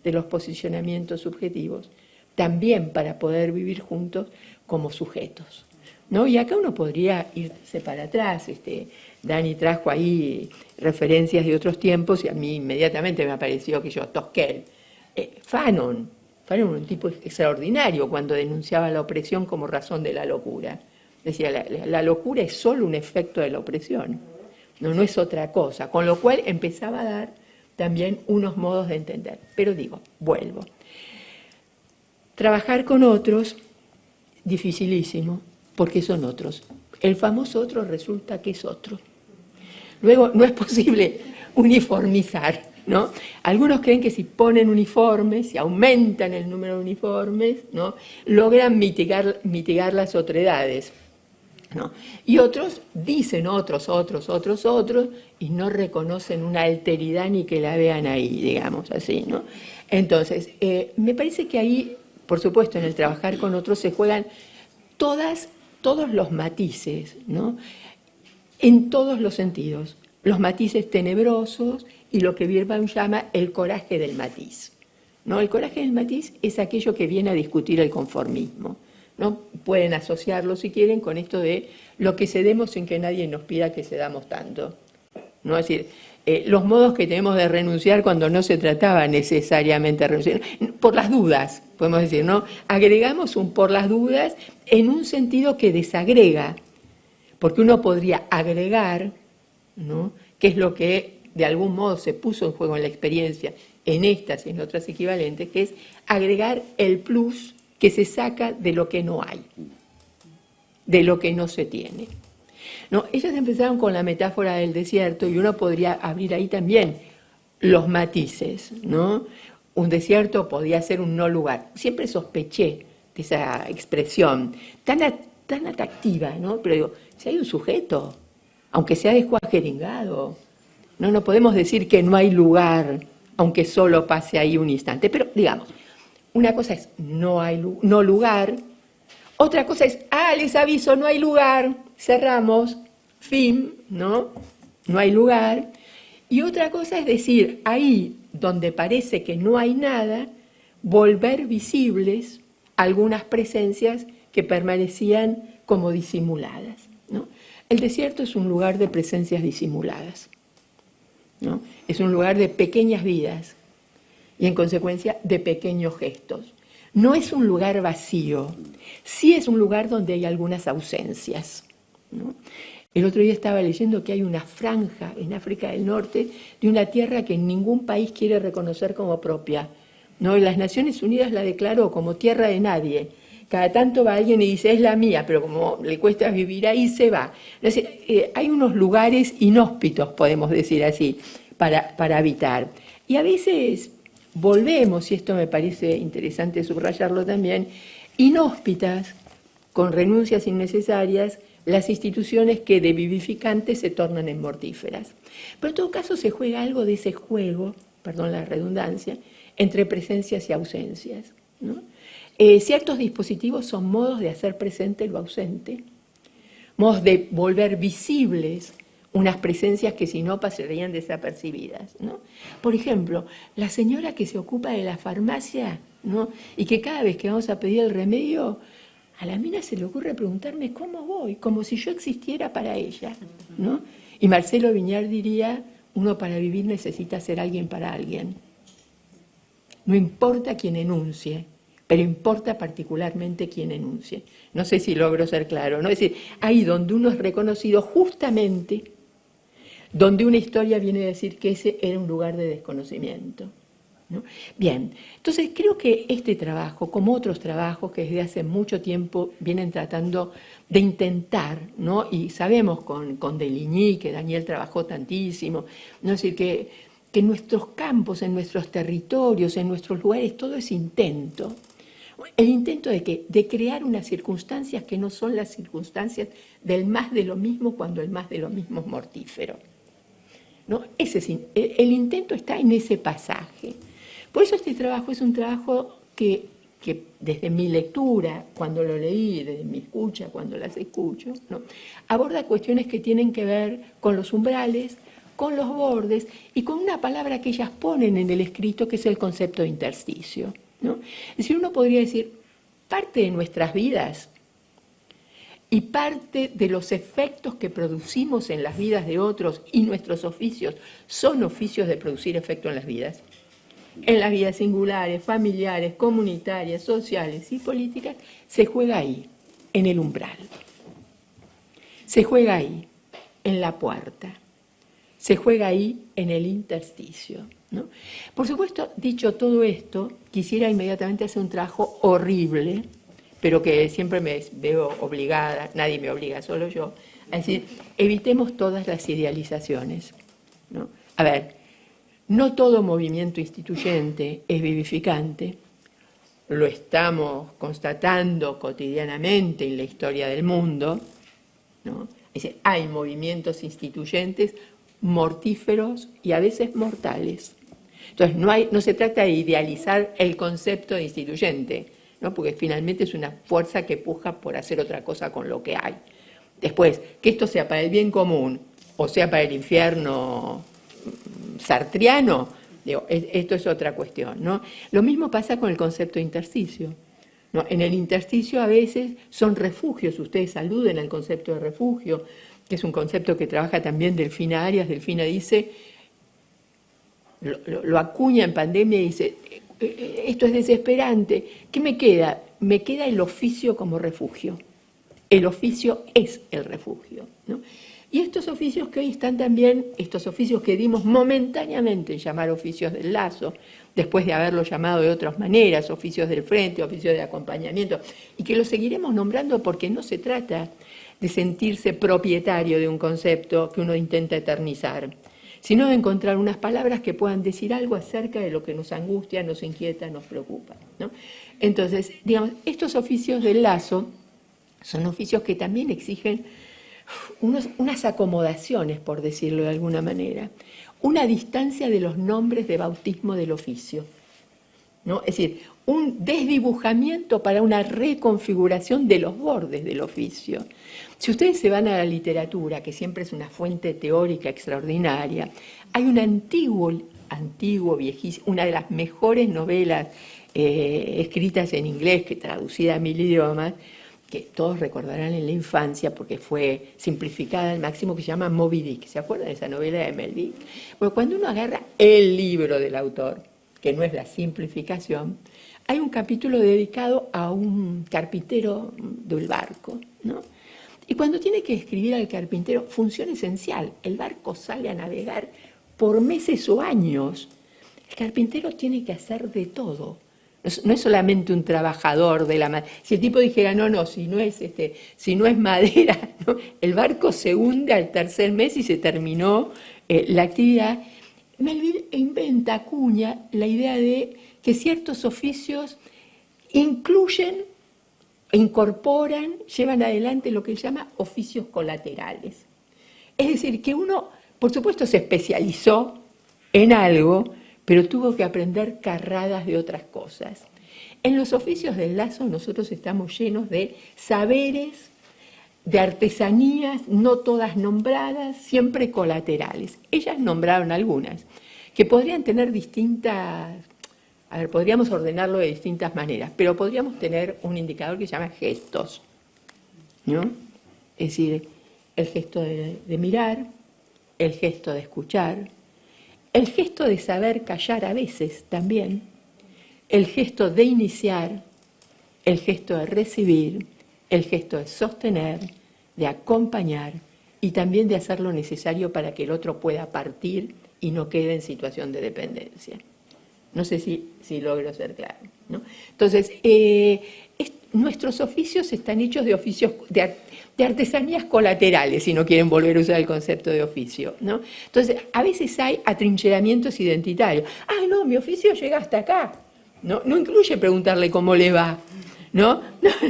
de los posicionamientos subjetivos, también para poder vivir juntos como sujetos, ¿no? Y acá uno podría irse para atrás. Dani trajo ahí referencias de otros tiempos y a mí inmediatamente me apareció que Tosquel. Fanon era un tipo extraordinario cuando denunciaba la opresión como razón de la locura. Decía, la locura es solo un efecto de la opresión, no es otra cosa. Con lo cual empezaba a dar también unos modos de entender. Pero digo, vuelvo. Trabajar con otros, dificilísimo, porque son otros. El famoso otro resulta que es otro. Luego, no es posible uniformizar, ¿no? Algunos creen que si ponen uniformes, si aumentan el número de uniformes, ¿no?, logran mitigar las otredades, ¿no? Y otros dicen otros, y no reconocen una alteridad ni que la vean ahí, digamos así, ¿no? Entonces, me parece que ahí, por supuesto, en el trabajar con otros se juegan todos los matices, ¿no?, en todos los sentidos, los matices tenebrosos y lo que Bierbaum llama el coraje del matiz, ¿no? El coraje del matiz es aquello que viene a discutir el conformismo, ¿no? Pueden asociarlo, si quieren, con esto de lo que cedemos sin que nadie nos pida que cedamos tanto, ¿no? Es decir, los modos que tenemos de renunciar cuando no se trataba necesariamente de renunciar, por las dudas, podemos decir, ¿no? Agregamos un por las dudas en un sentido que desagrega, porque uno podría agregar, ¿no?, que es lo que de algún modo se puso en juego en la experiencia, en estas y en otras equivalentes, que es agregar el plus que se saca de lo que no hay, de lo que no se tiene, ¿no? Ellas empezaron con la metáfora del desierto y uno podría abrir ahí también los matices, ¿no? Un desierto podía ser un no lugar. Siempre sospeché de esa expresión tan atractiva, ¿no? Pero digo, si hay un sujeto, aunque sea descuajeringado, no podemos decir que no hay lugar, aunque solo pase ahí un instante. Pero, digamos, una cosa es no lugar, otra cosa es, les aviso, no hay lugar, cerramos, fin, ¿no? No hay lugar. Y otra cosa es decir, ahí donde parece que no hay nada, volver visibles algunas presencias que permanecían como disimuladas, ¿no? El desierto es un lugar de presencias disimuladas, ¿no? Es un lugar de pequeñas vidas y en consecuencia de pequeños gestos. No es un lugar vacío, sí es un lugar donde hay algunas ausencias, ¿no? El otro día estaba leyendo que hay una franja en África del Norte de una tierra que ningún país quiere reconocer como propia, ¿no? Las Naciones Unidas la declaró como tierra de nadie. Cada tanto va alguien y dice, es la mía, pero como le cuesta vivir ahí, se va. Entonces, hay unos lugares inhóspitos, podemos decir así, para habitar. Y a veces volvemos, y esto me parece interesante subrayarlo también, inhóspitas, con renuncias innecesarias, las instituciones que de vivificantes se tornan en mortíferas. Pero en todo caso se juega algo de ese juego, perdón la redundancia, entre presencias y ausencias, ¿no? Ciertos dispositivos son modos de hacer presente lo ausente, modos de volver visibles unas presencias que si no pasarían desapercibidas, ¿no? Por ejemplo, la señora que se ocupa de la farmacia, ¿no? Y que cada vez que vamos a pedir el remedio, a la mina se le ocurre preguntarme cómo voy, como si yo existiera para ella, ¿no? Y Marcelo Viñar diría, uno para vivir necesita ser alguien para alguien. No importa quién enuncie, pero importa particularmente quién enuncie. No sé si logro ser claro, ¿no? Es decir, ahí donde uno es reconocido justamente, donde una historia viene a decir que ese era un lugar de desconocimiento, ¿no? Bien, entonces creo que este trabajo, como otros trabajos que desde hace mucho tiempo vienen tratando de intentar, ¿no? Y sabemos con Deligny, que Daniel trabajó tantísimo, ¿no? Es decir, que en nuestros campos, en nuestros territorios, en nuestros lugares, todo es intento. El intento de ¿qué? De crear unas circunstancias que no son las circunstancias del más de lo mismo cuando el más de lo mismo es mortífero, ¿no? El intento está en ese pasaje. Por eso este trabajo es un trabajo que desde mi lectura, cuando lo leí, desde mi escucha, cuando las escucho, ¿no? Aborda cuestiones que tienen que ver con los umbrales, con los bordes y con una palabra que ellas ponen en el escrito, que es el concepto de intersticio, ¿no? Es decir, uno podría decir, parte de nuestras vidas y parte de los efectos que producimos en las vidas de otros y nuestros oficios son oficios de producir efecto en las vidas singulares, familiares, comunitarias, sociales y políticas, se juega ahí, en el umbral. Se juega ahí, en la puerta. Se juega ahí, en el intersticio, ¿no? Por supuesto, dicho todo esto, quisiera inmediatamente hacer un trabajo horrible, pero que siempre me veo obligada, nadie me obliga, solo yo, a decir, evitemos todas las idealizaciones, ¿no? A ver, no todo movimiento instituyente es vivificante, lo estamos constatando cotidianamente en la historia del mundo, ¿no? Es decir, hay movimientos instituyentes mortíferos y a veces mortales. Entonces, no se trata de idealizar el concepto de instituyente, ¿no? Porque finalmente es una fuerza que puja por hacer otra cosa con lo que hay. Después, que esto sea para el bien común o sea para el infierno sartriano, digo, esto es otra cuestión, ¿no? Lo mismo pasa con el concepto de intersticio, ¿no? En el intersticio a veces son refugios, ustedes aluden al concepto de refugio, que es un concepto que trabaja también Delfina Arias. Delfina dice, lo acuña en Pandemia y dice, esto es desesperante, ¿qué me queda? Me queda el oficio como refugio. El oficio es el refugio, ¿no? Y estos oficios que hoy están también, estos oficios que dimos momentáneamente en llamar oficios del lazo, después de haberlo llamado de otras maneras, oficios del frente, oficios de acompañamiento, y que los seguiremos nombrando porque no se trata de sentirse propietario de un concepto que uno intenta eternizar, sino de encontrar unas palabras que puedan decir algo acerca de lo que nos angustia, nos inquieta, nos preocupa, ¿no? Entonces, digamos, estos oficios del lazo son oficios que también exigen unas acomodaciones, por decirlo de alguna manera, una distancia de los nombres de bautismo del oficio, ¿no? Es decir, un desdibujamiento para una reconfiguración de los bordes del oficio. Si ustedes se van a la literatura, que siempre es una fuente teórica extraordinaria, hay un antiguo, viejísimo, una de las mejores novelas escritas en inglés, que traducida a 1000 idiomas, que todos recordarán en la infancia porque fue simplificada al máximo, que se llama Moby Dick. ¿Se acuerdan de esa novela de Melville? Bueno, cuando uno agarra el libro del autor, que no es la simplificación, hay un capítulo dedicado a un carpintero del barco, ¿no? Y cuando tiene que escribir al carpintero, función esencial, el barco sale a navegar por meses o años. El carpintero tiene que hacer de todo. No es solamente un trabajador de la madera. Si el tipo dijera, no, si no es madera, ¿no? El barco se hunde al tercer mes y se terminó la actividad. Melville inventa, acuña la idea de que ciertos oficios incluyen, incorporan, llevan adelante lo que él llama oficios colaterales. Es decir, que uno, por supuesto, se especializó en algo, pero tuvo que aprender carradas de otras cosas. En los oficios del lazo nosotros estamos llenos de saberes, de artesanías, no todas nombradas, siempre colaterales. Ellas nombraron algunas, que podrían tener distintas, podríamos ordenarlo de distintas maneras, pero podríamos tener un indicador que se llama gestos, ¿no? Es decir, el gesto de mirar, el gesto de escuchar, el gesto de saber callar a veces también, el gesto de iniciar, el gesto de recibir, el gesto de sostener, de acompañar y también de hacer lo necesario para que el otro pueda partir y no quede en situación de dependencia. No sé si logro ser claro, ¿no? Entonces, nuestros oficios están hechos de oficios de artesanías colaterales, si no quieren volver a usar el concepto de oficio, ¿no? Entonces, a veces hay atrincheramientos identitarios. No, mi oficio llega hasta acá. No incluye preguntarle cómo le va, ¿no?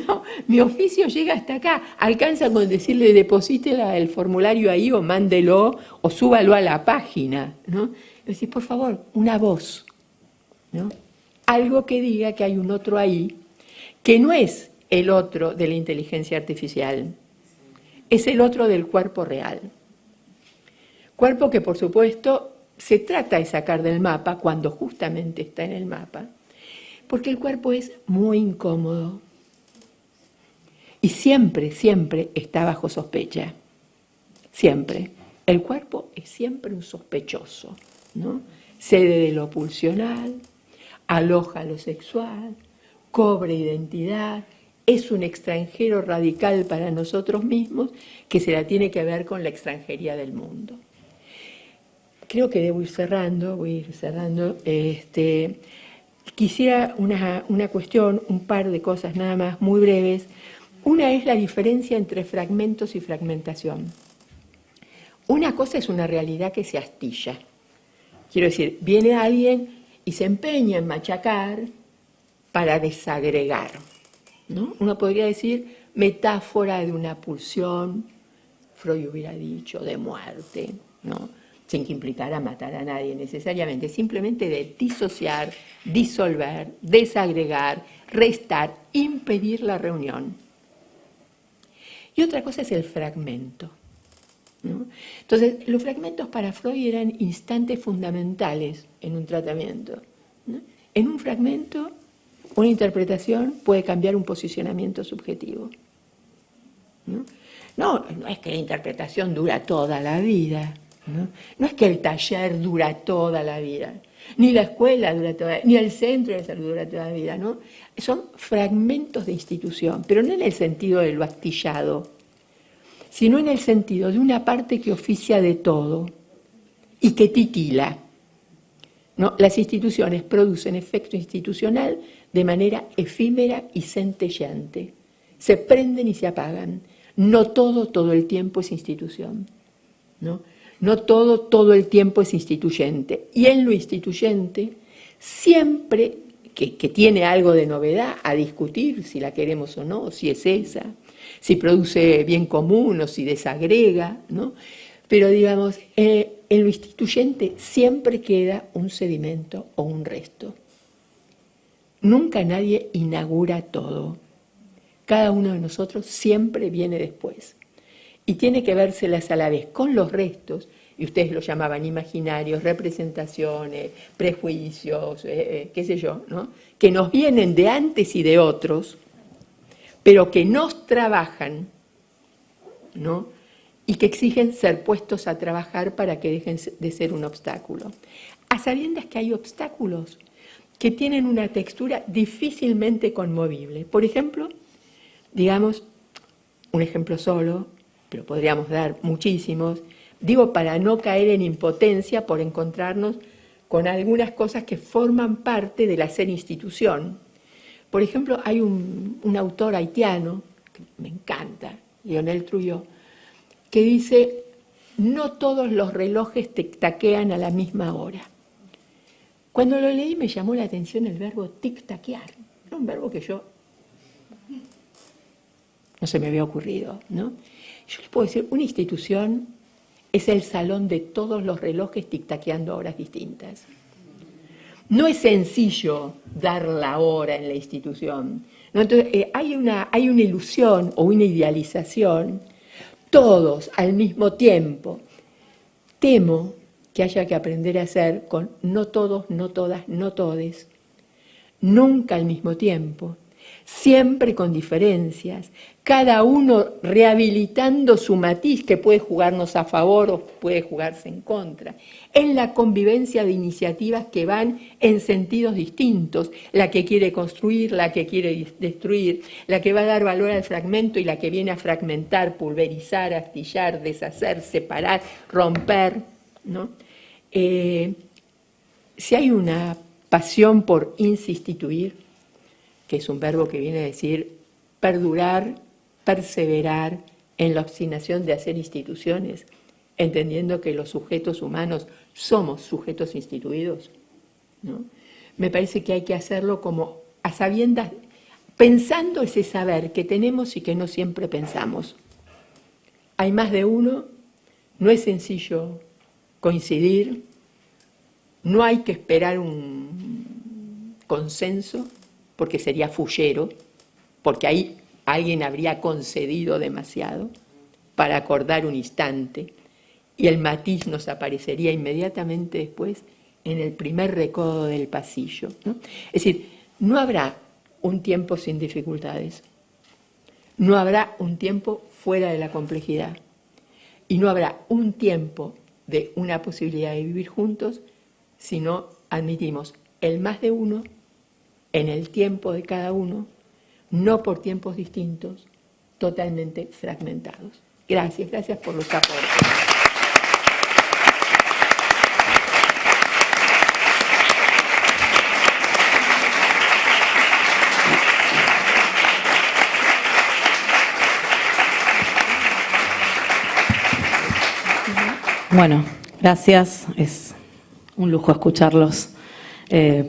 No, mi oficio llega hasta acá. Alcanza con decirle deposite el formulario ahí o mándelo o súbalo a la página, ¿no? Es decir, por favor, una voz, ¿no? Algo que diga que hay un otro ahí, que no es el otro de la inteligencia artificial, es el otro del cuerpo real. Cuerpo que, por supuesto, se trata de sacar del mapa cuando justamente está en el mapa, porque el cuerpo es muy incómodo y siempre está bajo sospecha. Siempre. El cuerpo es siempre un sospechoso, ¿no? Cede de lo pulsional, aloja lo sexual, cobra identidad, es un extranjero radical para nosotros mismos que se la tiene que ver con la extranjería del mundo. Creo que voy a ir cerrando. Quisiera una cuestión, un par de cosas nada más, muy breves. Una es la diferencia entre fragmentos y fragmentación. Una cosa es una realidad que se astilla. Quiero decir, viene alguien y se empeña en machacar para desagregar, ¿no? Uno podría decir metáfora de una pulsión, Freud hubiera dicho, de muerte, ¿no? Sin que implicara matar a nadie necesariamente, simplemente de disociar, disolver, desagregar, restar, impedir la reunión. Y otra cosa es el fragmento, ¿no? Entonces, los fragmentos para Freud eran instantes fundamentales en un tratamiento, ¿no? En un fragmento, una interpretación puede cambiar un posicionamiento subjetivo, ¿no? No es que la interpretación dura toda la vida, ¿no? No es que el taller dura toda la vida, ni la escuela dura toda la vida, ni el centro de salud dura toda la vida, ¿no? Son fragmentos de institución, pero no en el sentido de lo astillado, sino en el sentido de una parte que oficia de todo y que titila, ¿no? Las instituciones producen efecto institucional de manera efímera y centelleante. Se prenden y se apagan. No todo el tiempo es institución, ¿no? No todo el tiempo es instituyente. Y en lo instituyente, siempre que tiene algo de novedad a discutir, si la queremos o no, si es esa, si produce bien común o si desagrega, ¿no? Pero digamos, en lo instituyente siempre queda un sedimento o un resto. Nunca nadie inaugura todo. Cada uno de nosotros siempre viene después. Y tiene que vérselas a la vez con los restos, y ustedes lo llamaban imaginarios, representaciones, prejuicios, qué sé yo, ¿no? Que nos vienen de antes y de otros, pero que no trabajan, ¿no? Y que exigen ser puestos a trabajar para que dejen de ser un obstáculo. A sabiendas que hay obstáculos que tienen una textura difícilmente conmovible. Por ejemplo, digamos, un ejemplo solo, pero podríamos dar muchísimos, digo para no caer en impotencia por encontrarnos con algunas cosas que forman parte del hacer institución. Por ejemplo, hay un autor haitiano, que me encanta, Lionel Trujillo, que dice, no todos los relojes tic-taquean a la misma hora. Cuando lo leí me llamó la atención el verbo tic-taquear. Era un verbo que yo no se me había ocurrido, ¿no? Yo les puedo decir, una institución es el salón de todos los relojes tic-taqueando a horas distintas. No es sencillo dar la hora en la institución, ¿no? Entonces, hay una ilusión o una idealización, todos al mismo tiempo. Temo que haya que aprender a hacer con no todos, no todas, no todes, nunca al mismo tiempo, siempre con diferencias, cada uno rehabilitando su matiz que puede jugarnos a favor o puede jugarse en contra, en la convivencia de iniciativas que van en sentidos distintos, la que quiere construir, la que quiere destruir, la que va a dar valor al fragmento y la que viene a fragmentar, pulverizar, astillar, deshacer, separar, romper, ¿no? Si hay una pasión por insistituir, que es un verbo que viene a decir perdurar, perseverar en la obstinación de hacer instituciones, entendiendo que los sujetos humanos somos sujetos instituidos, ¿no? Me parece que hay que hacerlo como a sabiendas, pensando ese saber que tenemos y que no siempre pensamos. Hay más de uno, no es sencillo coincidir, no hay que esperar un consenso, porque sería fullero, porque ahí alguien habría concedido demasiado para acordar un instante y el matiz nos aparecería inmediatamente después en el primer recodo del pasillo, ¿no? Es decir, no habrá un tiempo sin dificultades, no habrá un tiempo fuera de la complejidad y no habrá un tiempo de una posibilidad de vivir juntos si no admitimos el más de uno en el tiempo de cada uno, no por tiempos distintos, totalmente fragmentados. Gracias, gracias por los aportes. Bueno, gracias. Es un lujo escucharlos.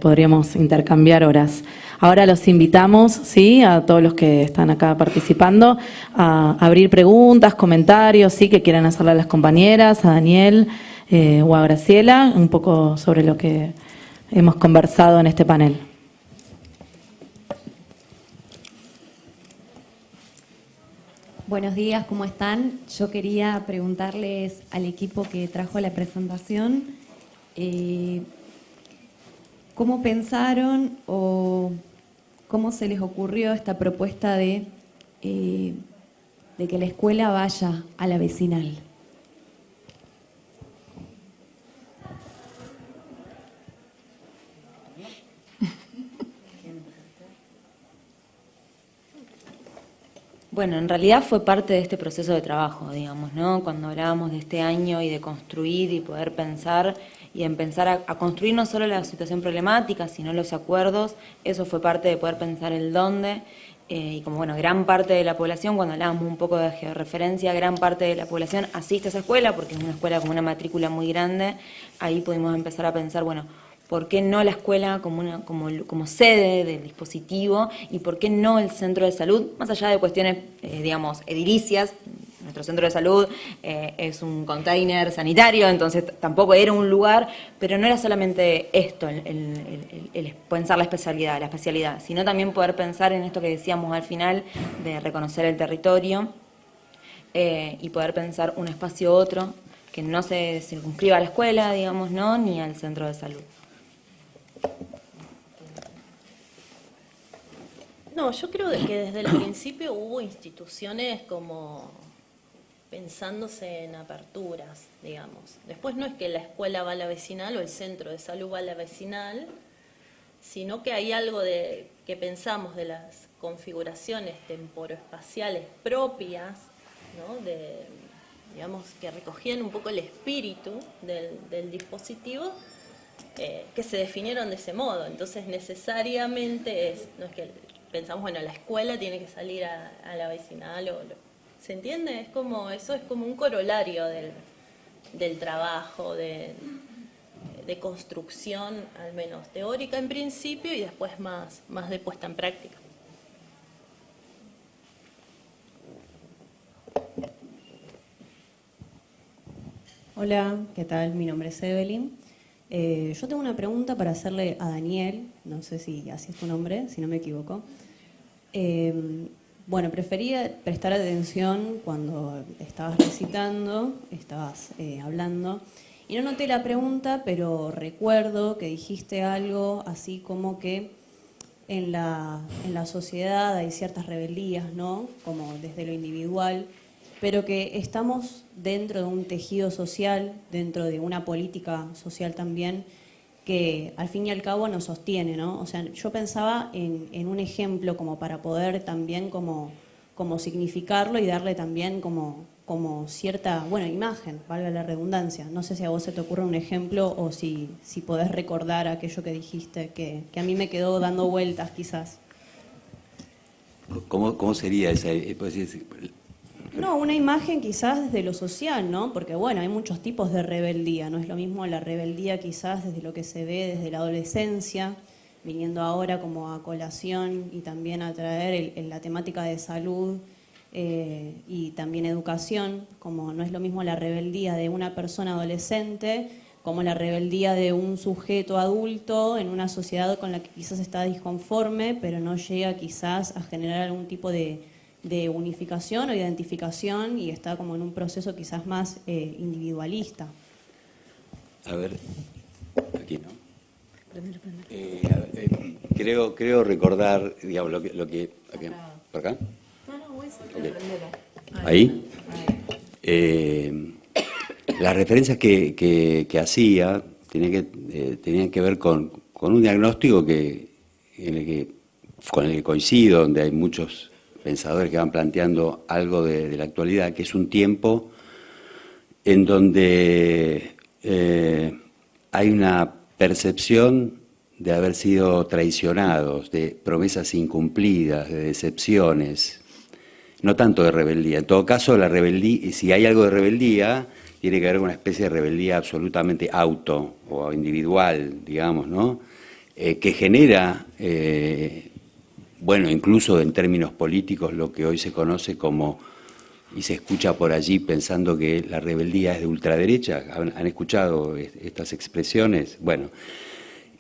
Podríamos intercambiar horas. Ahora los invitamos, ¿sí?, a todos los que están acá participando, a abrir preguntas, comentarios, ¿sí?, que quieran hacerle a las compañeras, a Daniel o a Graciela, un poco sobre lo que hemos conversado en este panel. Buenos días, ¿cómo están? Yo quería preguntarles al equipo que trajo la presentación ¿cómo pensaron o cómo se les ocurrió esta propuesta de que la escuela vaya a la vecinal? Bueno, en realidad fue parte de este proceso de trabajo, digamos, ¿no? Cuando hablábamos de este año y de construir y poder pensar y empezar a construir no solo la situación problemática, sino los acuerdos, eso fue parte de poder pensar el dónde. Y como, bueno, gran parte de la población, cuando hablábamos un poco de georreferencia, gran parte de la población asiste a esa escuela, porque es una escuela con una matrícula muy grande, ahí pudimos empezar a pensar, bueno, ¿por qué no la escuela como sede del dispositivo y por qué no el centro de salud? Más allá de cuestiones, digamos, edilicias, nuestro centro de salud es un container sanitario, entonces tampoco era un lugar, pero no era solamente esto, el pensar la especialidad, sino también poder pensar en esto que decíamos al final, de reconocer el territorio y poder pensar un espacio u otro que no se circunscriba a la escuela, digamos, ¿no?, ni al centro de salud. No, yo creo que desde el principio hubo instituciones como pensándose en aperturas, digamos. Después no es que la escuela va a la vecinal o el centro de salud va a la vecinal, sino que hay algo que pensamos de las configuraciones temporoespaciales propias, ¿no? Digamos, que recogían un poco el espíritu del dispositivo, que se definieron de ese modo. Entonces, necesariamente no es que pensamos, bueno, la escuela tiene que salir a la vecinal, ¿se entiende? Eso es como un corolario del trabajo, de construcción, al menos teórica en principio, y después más de puesta en práctica. Hola, ¿qué tal? Mi nombre es Evelyn. Yo tengo una pregunta para hacerle a Daniel, no sé si así es tu nombre, si no me equivoco. Bueno, prefería prestar atención cuando estabas recitando, estabas hablando, y no noté la pregunta, pero recuerdo que dijiste algo así como que en la sociedad hay ciertas rebeldías, ¿no? Como desde lo individual, pero que estamos dentro de un tejido social, dentro de una política social también, que al fin y al cabo nos sostiene, ¿no? O sea, yo pensaba en un ejemplo como para poder también como significarlo y darle también como cierta, bueno, imagen, valga la redundancia. No sé si a vos se te ocurre un ejemplo o si podés recordar aquello que dijiste, que a mí me quedó dando vueltas quizás. ¿Cómo sería esa? No, una imagen quizás desde lo social, ¿no? Porque bueno, hay muchos tipos de rebeldía, no es lo mismo la rebeldía quizás desde lo que se ve desde la adolescencia, viniendo ahora como a colación y también a traer la temática de salud y también educación, como no es lo mismo la rebeldía de una persona adolescente como la rebeldía de un sujeto adulto en una sociedad con la que quizás está disconforme, pero no llega quizás a generar algún tipo de unificación o identificación y está como en un proceso quizás más individualista. A ver, aquí no. Creo recordar, digamos, lo que aquí, ¿por acá? Okay. Ahí. Las referencias que hacía tenían que ver con un diagnóstico con el que coincido, donde hay muchos pensadores que van planteando algo de la actualidad, que es un tiempo en donde hay una percepción de haber sido traicionados, de promesas incumplidas, de decepciones, no tanto de rebeldía. En todo caso, la rebeldía, si hay algo de rebeldía, tiene que ver con una especie de rebeldía absolutamente auto o individual, digamos, ¿no? Que genera, bueno, incluso en términos políticos, lo que hoy se conoce como, y se escucha por allí pensando que la rebeldía es de ultraderecha. ¿Han escuchado estas expresiones? Bueno,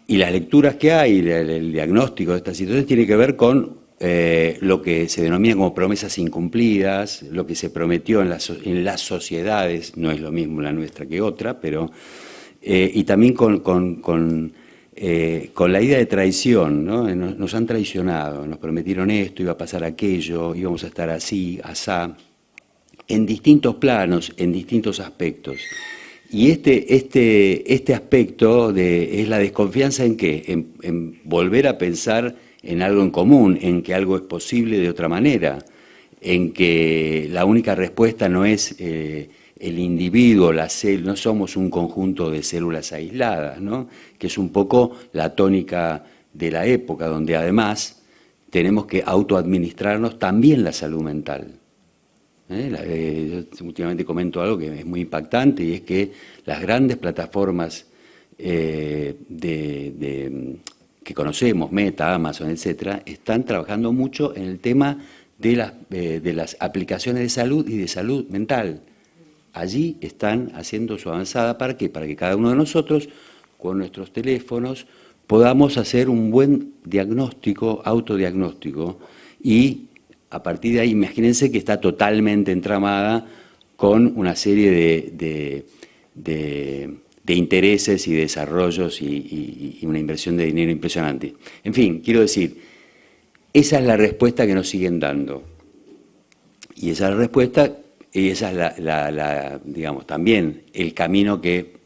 y las lecturas que hay, el diagnóstico de estas situaciones tiene que ver con lo que se denomina como promesas incumplidas, lo que se prometió en las sociedades, no es lo mismo la nuestra que otra, pero y también con la idea de traición, ¿no? Nos han traicionado, nos prometieron esto, iba a pasar aquello, íbamos a estar así, asá, en distintos planos, en distintos aspectos. Y este aspecto es la desconfianza en qué, en volver a pensar en algo en común, en que algo es posible de otra manera, en que la única respuesta no es el individuo, no somos un conjunto de células aisladas, ¿no? Que es un poco la tónica de la época, donde además tenemos que autoadministrarnos también la salud mental. Yo últimamente comento algo que es muy impactante, y es que las grandes plataformas que conocemos, Meta, Amazon, etcétera, están trabajando mucho en el tema de las aplicaciones de salud y de salud mental. Allí están haciendo su avanzada. ¿Para qué? Para que cada uno de nosotros, con nuestros teléfonos, podamos hacer un buen diagnóstico, autodiagnóstico, y a partir de ahí, imagínense que está totalmente entramada con una serie de intereses y desarrollos y una inversión de dinero impresionante. En fin, quiero decir, esa es la respuesta que nos siguen dando. Y esa es la respuesta, y esa es digamos, también el camino que,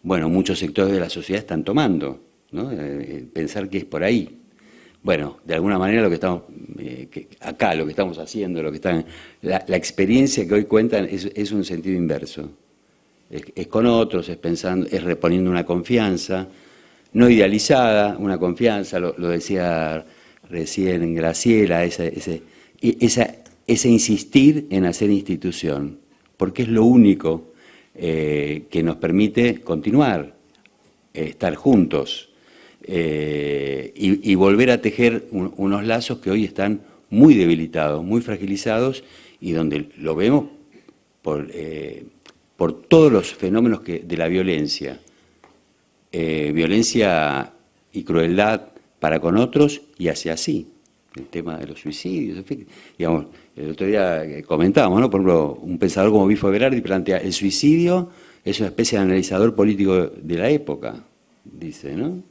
bueno, muchos sectores de la sociedad están tomando, ¿no? Pensar que es por ahí. Bueno, de alguna manera lo que estamos, acá lo que estamos haciendo, la experiencia que hoy cuentan es un sentido inverso. Es con otros, es pensando, es reponiendo una confianza, no idealizada, una confianza, lo decía recién Graciela, ese insistir en hacer institución, porque es lo único que nos permite continuar, estar juntos y volver a tejer unos lazos que hoy están muy debilitados, muy fragilizados y donde lo vemos por todos los fenómenos de la violencia. Violencia y crueldad para con otros y hacia sí. El tema de los suicidios, en fin, digamos, el otro día comentábamos, ¿no? Por ejemplo, un pensador como Bifo Berardi plantea el suicidio es una especie de analizador político de la época, dice, ¿no?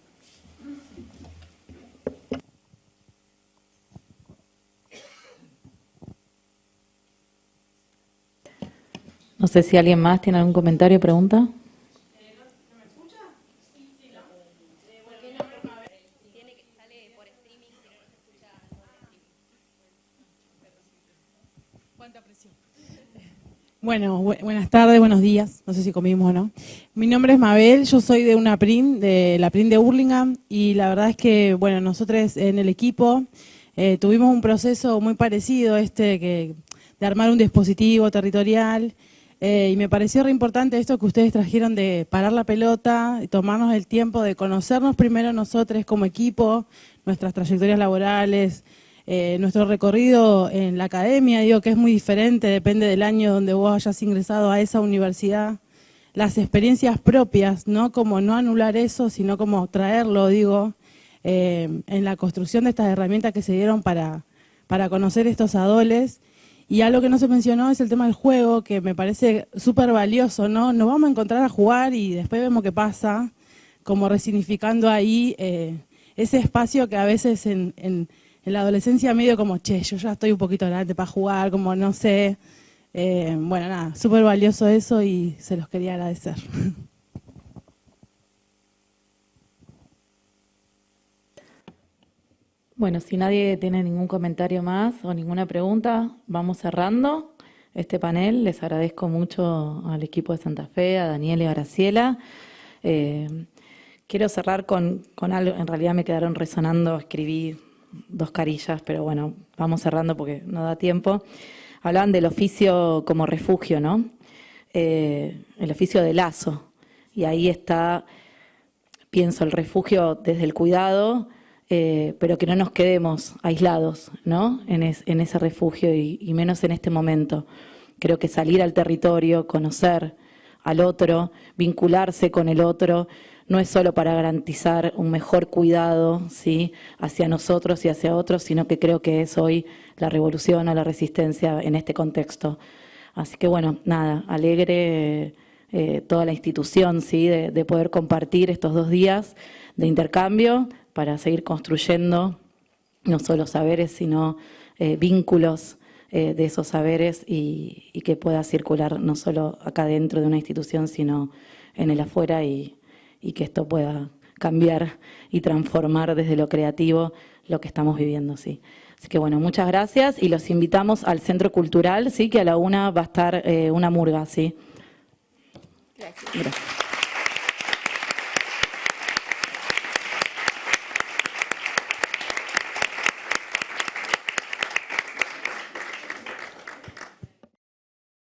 No sé si alguien más tiene algún comentario o pregunta. Bueno, buenas tardes, buenos días, no sé si comimos o no. Mi nombre es Mabel, yo soy de una PRIN, de la PRIN de Hurlingham, y la verdad es que, bueno, nosotros en el equipo tuvimos un proceso muy parecido de armar un dispositivo territorial, y me pareció re importante esto que ustedes trajeron de parar la pelota, y tomarnos el tiempo de conocernos primero nosotros como equipo, nuestras trayectorias laborales, nuestro recorrido en la academia, digo que es muy diferente, depende del año donde vos hayas ingresado a esa universidad, las experiencias propias, ¿no? Como no anular eso, sino como traerlo, digo, en la construcción de estas herramientas que se dieron para conocer estos adoles. Y algo que no se mencionó es el tema del juego, que me parece súper valioso, ¿no? Nos vamos a encontrar a jugar y después vemos qué pasa, como resignificando ahí ese espacio que a veces en la adolescencia medio como, che, yo ya estoy un poquito grande para jugar, como no sé. Bueno, nada, súper valioso eso y se los quería agradecer. Bueno, si nadie tiene ningún comentario más o ninguna pregunta, vamos cerrando este panel. Les agradezco mucho al equipo de Santa Fe, a Daniel y a Graciela. Quiero cerrar con algo, en realidad me quedaron resonando, escribí 2 carillas, pero bueno, vamos cerrando porque no da tiempo. Hablaban del oficio como refugio, ¿no? El oficio de lazo. Y ahí está, pienso, el refugio desde el cuidado, pero que no nos quedemos aislados, ¿no? En ese refugio y menos en este momento. Creo que salir al territorio, conocer al otro, vincularse con el otro, no es solo para garantizar un mejor cuidado, ¿sí?, hacia nosotros y hacia otros, sino que creo que es hoy la revolución o la resistencia en este contexto. Así que bueno, nada, alegre toda la institución, ¿sí?, de poder compartir estos 2 días de intercambio para seguir construyendo no solo saberes, sino vínculos de esos saberes y que pueda circular no solo acá dentro de una institución, sino en el afuera y que esto pueda cambiar y transformar desde lo creativo lo que estamos viviendo, sí. Así que bueno, muchas gracias y los invitamos al Centro Cultural, sí, que a la 1 va a estar una murga, sí. Gracias.